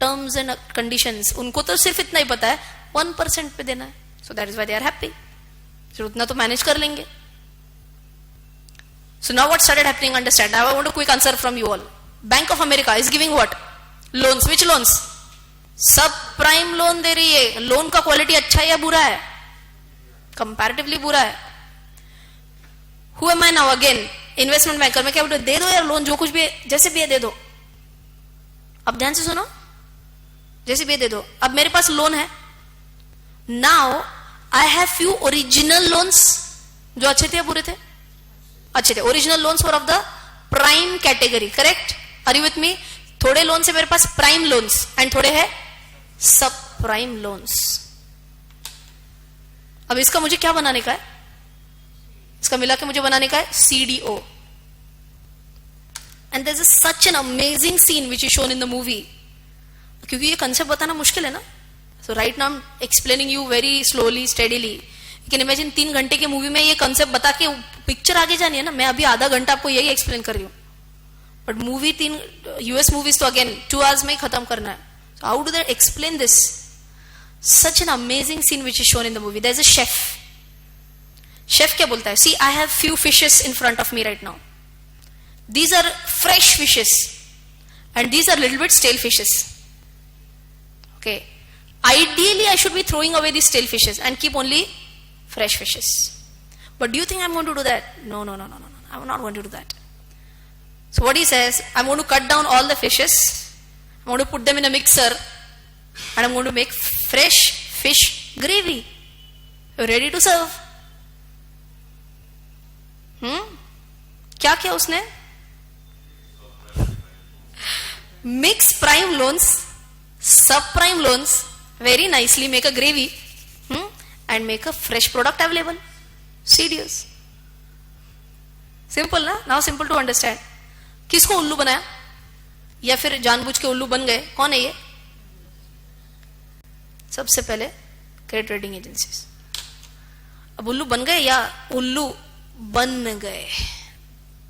terms and conditions. उनको तो सिर्फ इतना ही पता है 1% पे देना है. So that is why they are happy. फिर उतना तो मैनेज कर लेंगे. So now what started happening? Understand. I want a quick answer from you all. Bank of America is giving what? Loans. Which loans? Subprime loan दे रही है. Loan का quality अच्छा है या बुरा है? कंपैरेटिवली बुरा है. Who am I now? Again investment banker. मैं क्या बोलूं? दे दो यार लोन, जो कुछ भी है, जैसे भी है दे दो. अब ध्यान से सुनो, जैसे भी दे दो. अब मेरे पास लोन है. Now I have few original loans जो अच्छे थे या बुरे थे? अच्छे थे. Original loans for of the prime category. Correct? Are you with me? थोड़े लोन से मेरे पास प्राइम लोन्स एंड थोड़े है सब प्राइम लोन्स. अब इसका मुझे क्या बनाने का है? इसका मिला के मुझे बनाने का है CDO. And there is such an amazing scene which is shown in the movie. क्योंकि ये कंसेप्ट बताना मुश्किल है ना. So right now I am explaining you very slowly, steadily. You can imagine 3 घंटे की मूवी में ये कंसेप्ट बता के पिक्चर आगे जानी है ना. मैं अभी आधा घंटा आपको यही एक्सप्लेन कर रही हूँ, बट मूवी 3 US मूवीज तो अगेन 2 hours में ही खत्म करना है. So how do they explain this? Such an amazing scene which is shown in the movie. There is a chef. Chef क्या बोलता है? See, I have few fishes in front of me right now. These are fresh fishes and these are little bit stale fishes. Okay. Ideally, I should be throwing away these stale fishes and keep only fresh fishes. But do you think I'm going to do that? No. I'm not going to do that. So what he says, I'm going to cut down all the fishes. I'm going to put them in a mixer and I'm going to make fresh fish gravy. You're ready to serve. क्या किया उसने? Mix prime loans, subprime loans, very nicely make a gravy and make a fresh product available. CDOs. Simple ना? Now simple to understand. किसको उल्लू बनाया या फिर जानबूझ के उल्लू बन गए? कौन है ये? सबसे पहले क्रेडिट रेटिंग एजेंसीज. अब उल्लू बन गए या उल्लू बन गए?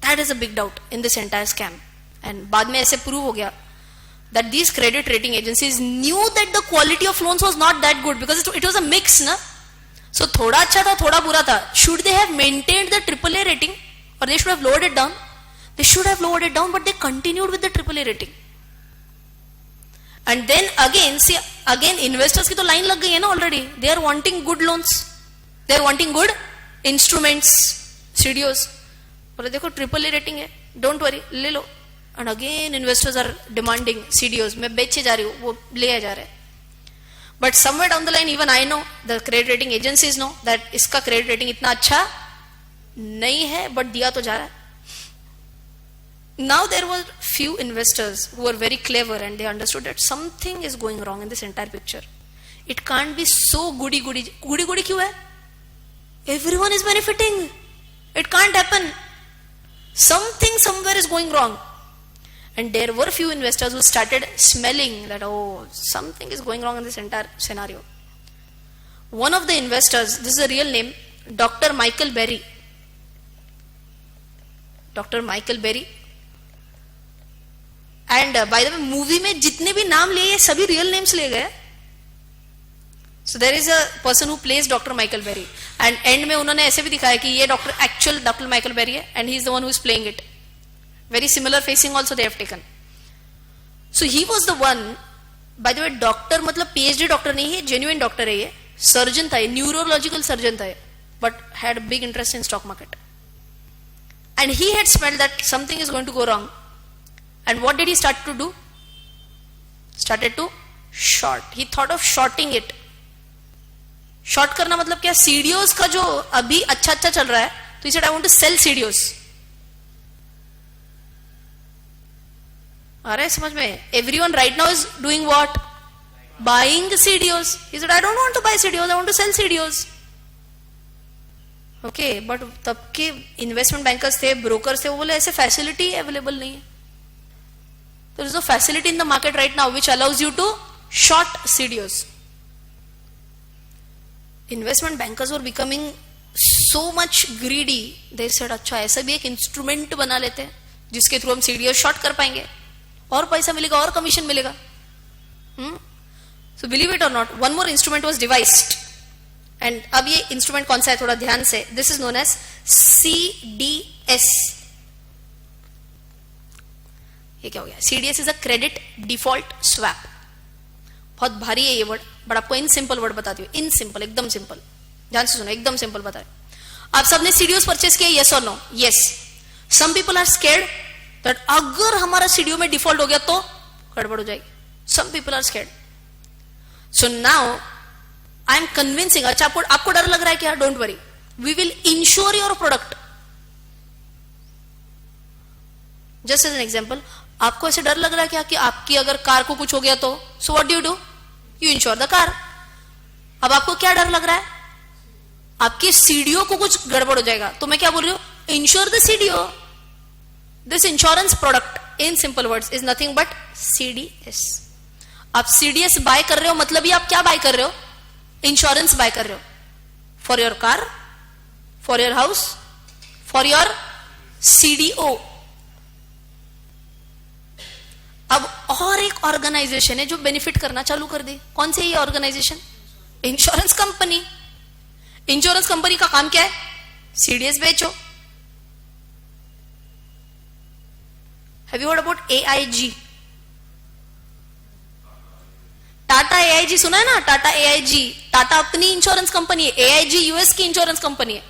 That is a big doubt in this entire scam. And बाद में ऐसे प्रूव हो गया that these credit rating agencies knew that the quality of loans was not that good because it was a mix, na? So थोड़ा अच्छा था, थोड़ा बुरा था. Should they have maintained the AAA rating or they should have lowered it down. They should have lowered it down, but they continued with the AAA rating. And then again, see, again investors की तो line लग गई है ना already. They are wanting good loans. They are wanting good instruments, CDOs. और देखो AAA rating है, don't worry, ले लो. And again investors are demanding CDOs. मैं बेचे जा रही हूँ, वो ले जा रहे हैं. But somewhere down the line, even I know, the credit rating agencies know that इसका credit rating इतना अच्छा नहीं है, but दिया तो जा रहा है. Now there were few investors who were very clever and they understood that something is going wrong in this entire picture. It can't be so goody goody. Goody goody क्यों है? Everyone is benefiting. It can't happen. Something somewhere is going wrong. And there were few investors who started smelling that, oh, something is going wrong in this entire scenario. One of the investors, this is a real name, Dr. Michael Berry. Dr. Michael Berry. And by the way, movie में जितने भी नाम लिए ये सभी real names ले गए. So there is a person who plays Dr. Michael Berry. And end में उन्होंने ऐसे भी दिखाया कि ये actual Dr. Michael Berry है and he is the one who is playing it. Very similar facing also they have taken. So he was the one, by the way, doctor मतलब PhD doctor नहीं है, genuine doctor है ये, surgeon था ये, neurological surgeon था ये, but had a big interest in stock market. And he had smelled that something is going to go wrong. And what did he start to do? Started to short. He thought of shorting it. Short करना मतलब क्या? CDOs का जो अभी अच्छा चल रहा है, तो he said I want to sell CDOs. आ रहा है समझ में? Everyone right now is doing what? Buying CDOs. He said, I don't want to buy CDOs, I want to sell CDOs. Okay, but तब के investment bankers थे, brokers थे, वो बोले ऐसे facility available नहीं है. There is no facility in the market right now which allows you to short CDOs. Investment bankers were becoming so much greedy. They said, अच्छा ऐसा भी एक instrument बना लेते हैं जिसके थ्रू हम CDOs short कर पाएंगे. और पैसा मिलेगा और कमीशन मिलेगा. So believe it or not, one more instrument was devised. And अब ये instrument कौन सा है थोड़ा ध्यान से. This is known as CDS. ये क्या हो गया? CDS is a credit default swap. बहुत भारी है ये वर्ड, बट आपको इन सिंपल वर्ड बताती हूँ. इन सिंपल, एकदम सिंपल. ध्यान से सुनो, एकदम सिंपल बता रहे. आप सबने CDOs परचेस किया, yes or no? Yes. Some people are scared that अगर हमारा CDO में डिफॉल्ट हो गया तो गड़बड़ हो जाएगी. Some people are scared. So now I am convincing. अच्छा आपको डर लग रहा है क्या? Don't worry. We will insure your product. Just as an example, आपको ऐसे डर लग रहा है क्या कि आपकी अगर कार को कुछ हो गया तो? So what do? You insure the car. अब आपको क्या डर लग रहा है? आपके CDO को कुछ गड़बड़ हो जाएगा. तो मैं क्या बोल रही हूँ? Insure the CDO. This insurance product, in simple words, is nothing but CDS. आप CDS buy कर रहे हो मतलब ही आप क्या buy कर रहे हो? Insurance buy कर रहे हो. For your car, for your house, for your CDO. अब और एक ऑर्गेनाइजेशन है जो बेनिफिट करना चालू कर दी. कौन सी ये organisation? Insurance company. Insurance company का काम क्या है? CDS बेचो. Have you heard about AIG? Tata AIG सुना है ना? टाटा AIG. टाटा अपनी इंश्योरेंस कंपनी है. AIG US की इंश्योरेंस कंपनी है.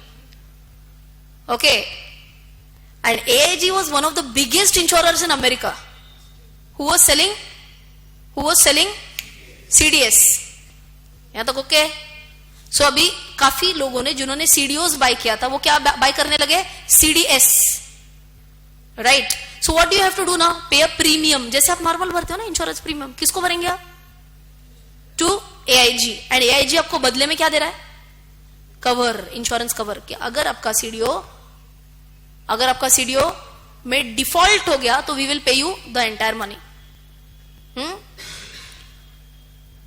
Okay. And AIG was one of the biggest insurers in America. Who was selling CDS. यहां तक ओके? सो अभी काफी लोगों ने जिन्होंने CDOs बाय किया था वो क्या बाय करने लगे? CDS. Right. So what do you have to do now? Pay a premium. जैसे आप नॉर्मल भरते हो ना इंश्योरेंस प्रीमियम, किसको भरेंगे आप? To AIG. एंड AIG आपको बदले में क्या दे रहा है? Cover, insurance cover. कि अगर आपका CDO में डिफॉल्ट हो गया तो we will pay you the entire money.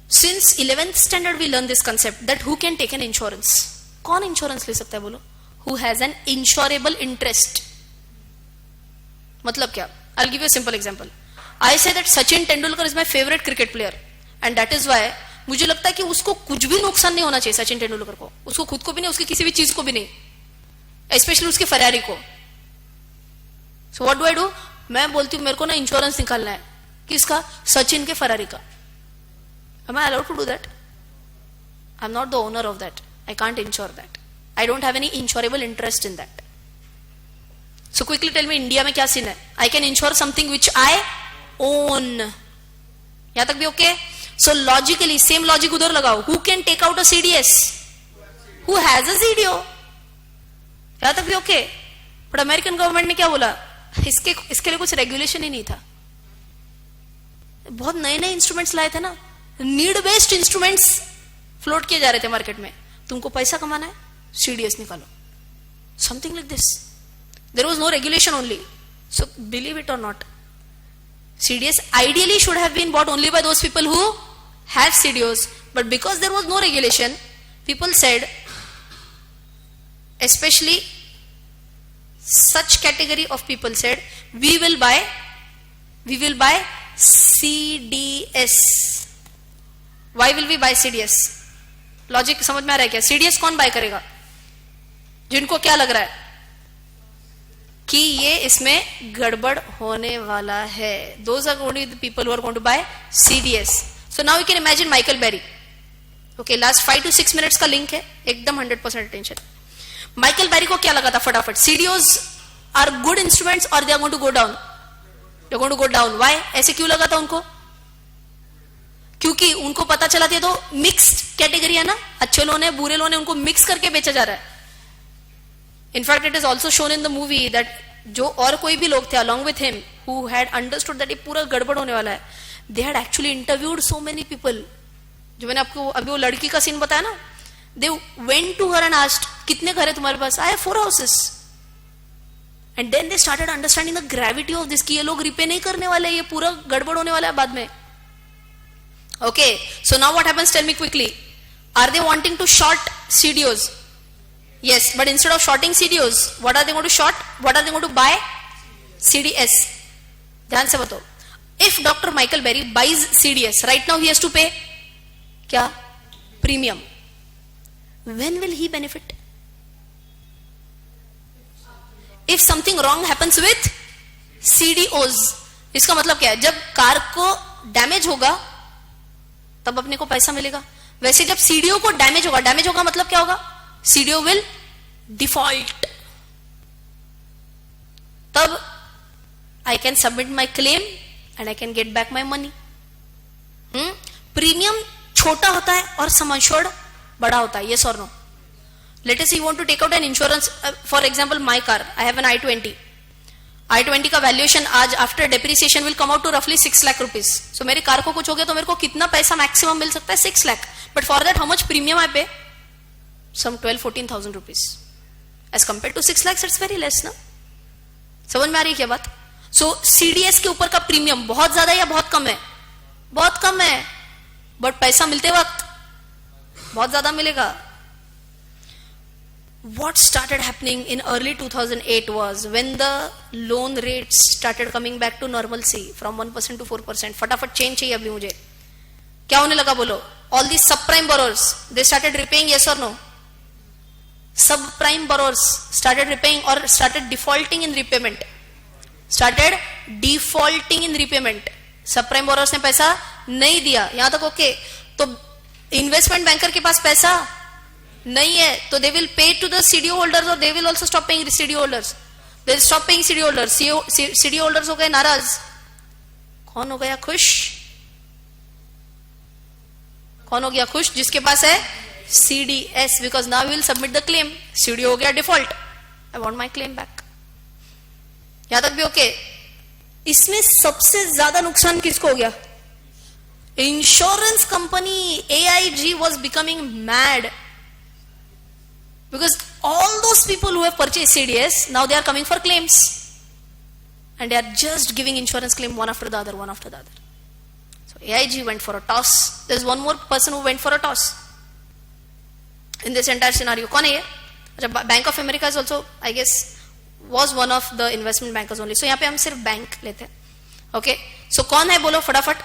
Since 11th standard we learn this concept that who can take an insurance. कौन इंश्योरेंस ले सकता है बोलो? Who has an insurable interest. मतलब क्या? I'll give you a simple example. I say that Sachin Tendulkar is my favorite cricket player and that is why मुझे लगता है कि उसको कुछ भी नुकसान नहीं होना चाहिए. सचिन तेंदुलकर को, उसको खुद को भी नहीं, उसकी किसी भी चीज को भी नहीं, स्पेशली उसके फरारी को. सो व्हाट डू आई डू, मैं बोलती हूँ मेरे को ना इंश्योरेंस निकालना है, किसका, सचिन के फरारी का. Am I allowed to do that? I'm not the owner of that. I can't insure that. I don't have any insurable interest in that. So quickly tell me, India में क्या scene है? I can insure something which I own. यहाँ तक भी okay? So logically, same logic उधर लगाओ. Who can take out a CDS? Who has a CDO? यहाँ तक भी okay? But American government ने क्या बोला? इसके लिए कुछ रेगुलेशन ही नहीं था. बहुत नए नए इंस्ट्रूमेंट्स लाए थे ना, नीड बेस्ड इंस्ट्रूमेंट्स फ्लोट किए जा रहे थे मार्केट में. तुमको पैसा कमाना है, सीडीएस निकालो, something like this. There was no regulation only. So believe it or not, CDS ideally should have been bought only by those people who have CDOs, but because there was no regulation, people said, especially such category of people said, we will buy CDS. Why will we buy CDS? Logic समझ में आ रहा है क्या? CDS कौन bye करेगा? जिनको क्या लग रहा है कि ये इसमें गड़बड़ होने वाला है. Those are only the people who are going to buy CDS. So now you can imagine Michael Berry. Okay, last 5 to 6 minutes का लिंक है, एकदम 100% अटेंशन. माइकल बैरी को क्या लगा था फटाफट? सीडीओज आर गुड इंस्ट्रूमेंट्स और they are going to go down. They are going to go down. Why? ऐसे क्यों लगा था उनको? क्योंकि उनको पता चला था तो मिक्स्ड कैटेगरी है ना, अच्छे लोग ने बुरे लोग ने, उनको मिक्स करके बेचा जा रहा है. In fact it is also shown in the movie that जो और कोई भी लोग थे along with him who had understood that ये पूरा गड़बड़ होने वाला है, they had actually interviewed so many people. जो मैंने आपको अभी वो लड़की का सीन बताया ना, they went to her and asked, कितने घर है तुम्हारे पास? I have 4 houses. And then they started understanding the gravity of this, कि ये लोग रिपे नहीं करने वाले, ये पूरा गड़बड़ होने वाला है बाद में. Okay, so now what happens? Tell me quickly. Are they wanting to short CDOs? Yes, but instead of shorting CDOs, what are they going to short? What are they going to buy? CDS. ध्यान से बताओ. If Dr. Michael Berry buys CDS, right now he has to pay क्या? Premium. When will he benefit? If something wrong happens with CDOs, इसका मतलब क्या है? जब car को डैमेज होगा तब अपने को पैसा मिलेगा. वैसे जब सीडीओ को डैमेज होगा मतलब क्या होगा? CDO will default. तब I can submit my claim and I can get back my money. Premium छोटा होता है और सम एश्योर्ड बड़ा होता है. yes or no? Let us say you want to take out an insurance, for example my car, I have an i20 का valuation आज after depreciation will come out to रफली 6 लाख रुपीज. सो मेरी car को कुछ हो गया तो मेरे को कितना पैसा मैक्सिमम मिल सकता है? 6 lakh. But for that how much premium I pay? Some 12-14,000 rupees. As compared to 6 lakh it's very less ना. समझ में आ रही है क्या बात? सो सीडीएस के ऊपर का प्रीमियम बहुत ज्यादा है या बहुत कम है? बहुत कम है, बट पैसा मिलते वक्त बहुत ज्यादा मिलेगा. What started happening in early 2008 was when the loan rates started coming back to normalcy from 1% to 4%. फटाफट चेंज चाहिए अभी मुझे. क्या होने लगा बोलो? All these subprime borrowers, they started repaying, yes or no? Subprime borrowers started repaying or started defaulting in repayment. Started defaulting in repayment. Subprime borrowers ने पैसा नहीं दिया. यहां तक ओके. तो इन्वेस्टमेंट बैंकर के पास पैसा नहीं है तो they will pay to the CDO holders और they will also stop paying CDO holders. They will stop paying CDO holders. CDO holders हो गए नाराज. कौन हो गया खुश? कौन हो गया खुश? जिसके पास है CDS, because now will submit the claim. CDO हो गया default. I want my claim back. यहां तक भी ओके. इसमें सबसे ज्यादा नुकसान किसको हो गया? Insurance company AIG was becoming mad. Because all those people who have purchased CDS, now they are coming for claims. And they are just giving insurance claim one after the other. So AIG went for a toss. There's one more person who went for a toss in this entire scenario. कौन है ये? Bank of America is also, I guess, was one of the investment bankers only. So यहाँ पे हम सिर्फ bank लेते हैं. Okay. So कौन है बोलो फटाफट?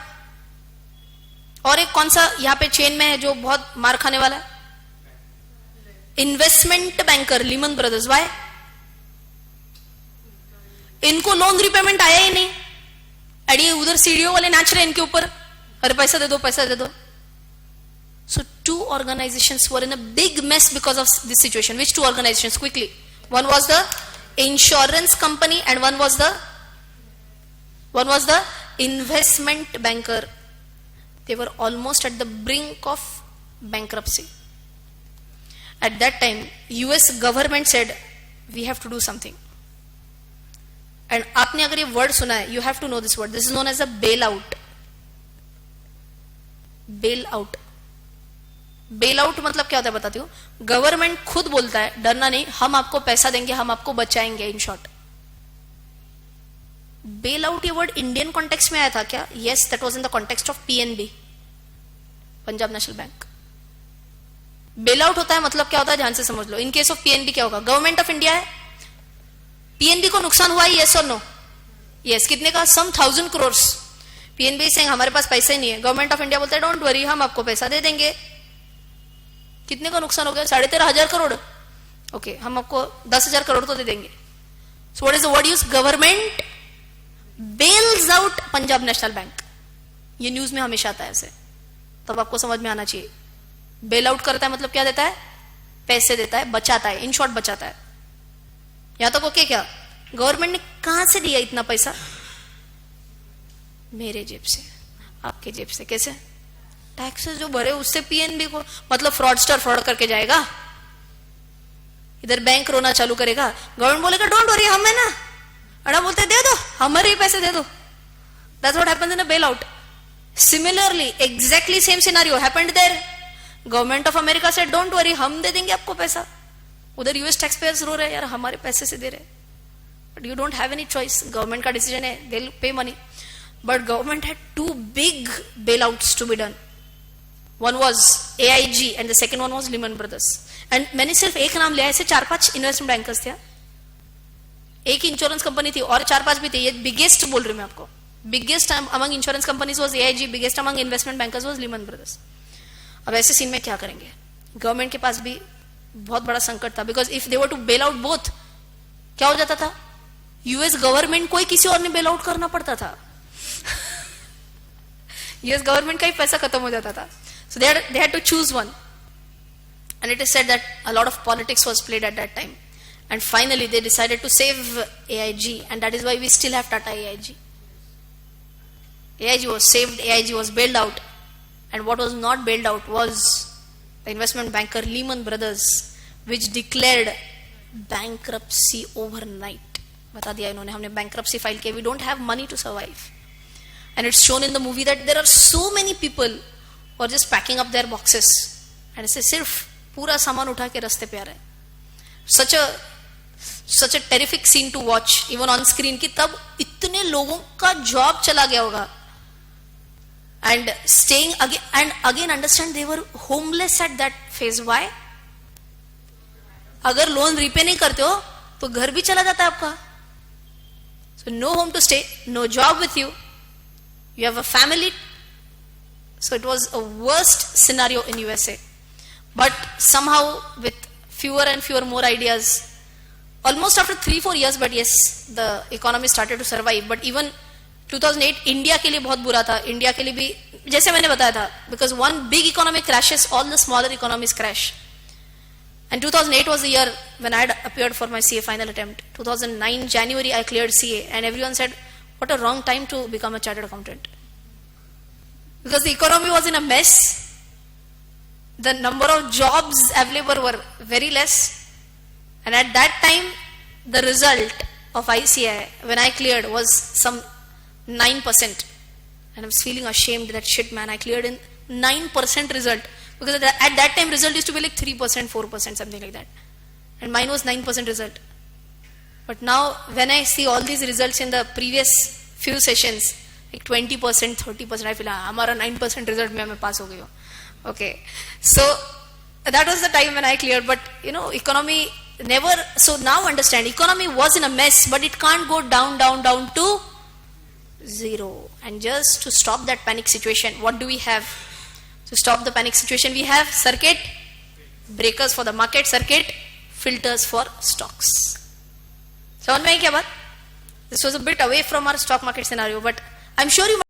और एक कौन सा यहाँ पे चेन में है जो बहुत मार खाने वाला है? Investment banker, Lehman Brothers. Why? इनको लोन रिपेमेंट आया ही नहीं, अड़ी उधर सीडीओ वाले नाच रहे इनके ऊपर, अरे पैसा दे दो पैसा दे दो. So two organizations were in a big mess because of this situation. Which two organizations? Quickly. One was the insurance company and one was the investment banker. They were almost at the brink of bankruptcy. At that time, US government said, we have to do something. And आपने अगर ये word सुना है, you have to know this word. This is known as a bailout. Bailout. Bailout मतलब क्या होता है बताती हूँ. गवर्नमेंट खुद बोलता है, डरना नहीं, हम आपको पैसा देंगे, हम आपको बचाएंगे. इन शॉर्ट, बेल आउट ये वर्ड इंडियन कॉन्टेक्स्ट में आया था क्या? Yes, that was in the context of PNB, Punjab National bank. Bail out होता है मतलब क्या होता है, ध्यान से समझ लो. इन केस ऑफ पीएनबी क्या होगा? गवर्नमेंट ऑफ इंडिया है, पीएनबी को नुकसान हुआ है, यस और नो? यस. कितने का? सम 1000 करोड़. पीएनबी से हमारे पास पैसे नहीं है, गवर्नमेंट ऑफ इंडिया बोलता है डोंट वरी, हम आपको पैसा दे देंगे. कितने का नुकसान हो गया? 13,500 करोड़. ओके, हम आपको 10,000 करोड़ तो दे देंगे. So what is the word use? Government bails out Punjab National Bank. ये न्यूज में हमेशा आता है ऐसे, तब आपको समझ में आना चाहिए. बेल आउट करता है मतलब क्या देता है? पैसे देता है, बचाता है. इन शॉर्ट बचाता है. यहां तक ओके क्या? गवर्नमेंट ने कहां से दिया इतना पैसा? मेरे जेब से, आपके जेब से. कैसे? टैक्सेस जो भरे उससे पीएनबी को, मतलब फ्रॉडस्टर फ्रॉड करके जाएगा, इधर बैंक रोना चालू करेगा, गवर्नमेंट बोलेगा डोंट वरी, हम है ना. अड़ा बोलते दे दो, हमारे ही पैसे दे दो. That's what happens in a bailout. Similarly exactly same scenario happened there. Government of America से डोंट वरी, हम दे देंगे आपको पैसा. उधर यूएस टैक्स पेयर्स रो रहे हैं, यार हमारे पैसे से दे रहे. But you don't have any choice, government का डिसीजन है, they will pay money. But government had two big bailouts to be done. One was AIG and the second one was Lehman Brothers. And मैंने सिर्फ एक नाम लिया, ऐसे 4-5 investment bankers थे. एक इंश्योरेंस कंपनी थी और 4-5 भी थे. ये बिगेस्ट बोल रही हूं मैं आपको. Biggest among insurance companies was AIG, biggest among investment bankers was Lehman Brothers. अब ऐसे सीन में क्या करेंगे? गवर्नमेंट के पास भी बहुत बड़ा संकट था, because if they were to bail out both, क्या हो जाता था? यूएस गवर्नमेंट को ही किसी और ने बेल आउट करना पड़ता था. यूएस गवर्नमेंट का ही पैसा खत्म हो जाता था. So they had to choose one, and it is said that a lot of politics was played at that time, and finally they decided to save AIG, and that is why we still have Tata AIG. AIG was saved, AIG was bailed out, and what was not bailed out was the investment banker Lehman Brothers, which declared bankruptcy overnight. बता दिया इन्होंने, हमने bankruptcy file किया, we don't have money to survive. And it's shown in the movie that there are so many people और just packing up their boxes and ऐसे सिर्फ पूरा सामान उठा के रास्ते पे आ रहे हैं. Such a terrific scene to watch even on screen, कि तब इतने लोगों का जॉब चला गया होगा. And staying again understand, they were homeless at that phase. Why? अगर लोन रीपे नहीं करते हो तो घर भी चला जाता है आपका. So no home to stay, no job with you, you have a family. So it was a worst scenario in USA. But somehow with fewer and fewer more ideas, almost after 3-4 years, but yes, the economy started to survive. But even 2008 India के लिए बहुत बुरा था. India के लिए भी जैसे मैंने बताया था, because one big economy crashes, all the smaller economies crash. And 2008 was the year when I had appeared for my CA final attempt. 2009 January I cleared CA, and everyone said, what a wrong time to become a chartered accountant. Because the economy was in a mess, the number of jobs available were very less, and at that time the result of ICAI when I cleared was some 9%, and I was feeling ashamed that shit man, I cleared in 9% result, because at that time result used to be like 3%, 4%, something like that, and mine was 9% result. But now when I see all these results in the previous few sessions, like 20%, 30%, I feel हमारा 9% result में मैं पास हो गई हूँ. Okay, so that was the time when I cleared. But you know, economy never. So now understand, economy was in a mess, but it can't go down to zero. And just to stop that panic situation, what do we have? To stop the panic situation, we have circuit breakers for the market, circuit filters for stocks. समझ में आई क्या बात? This was a bit away from our stock market scenario, but I'm sure you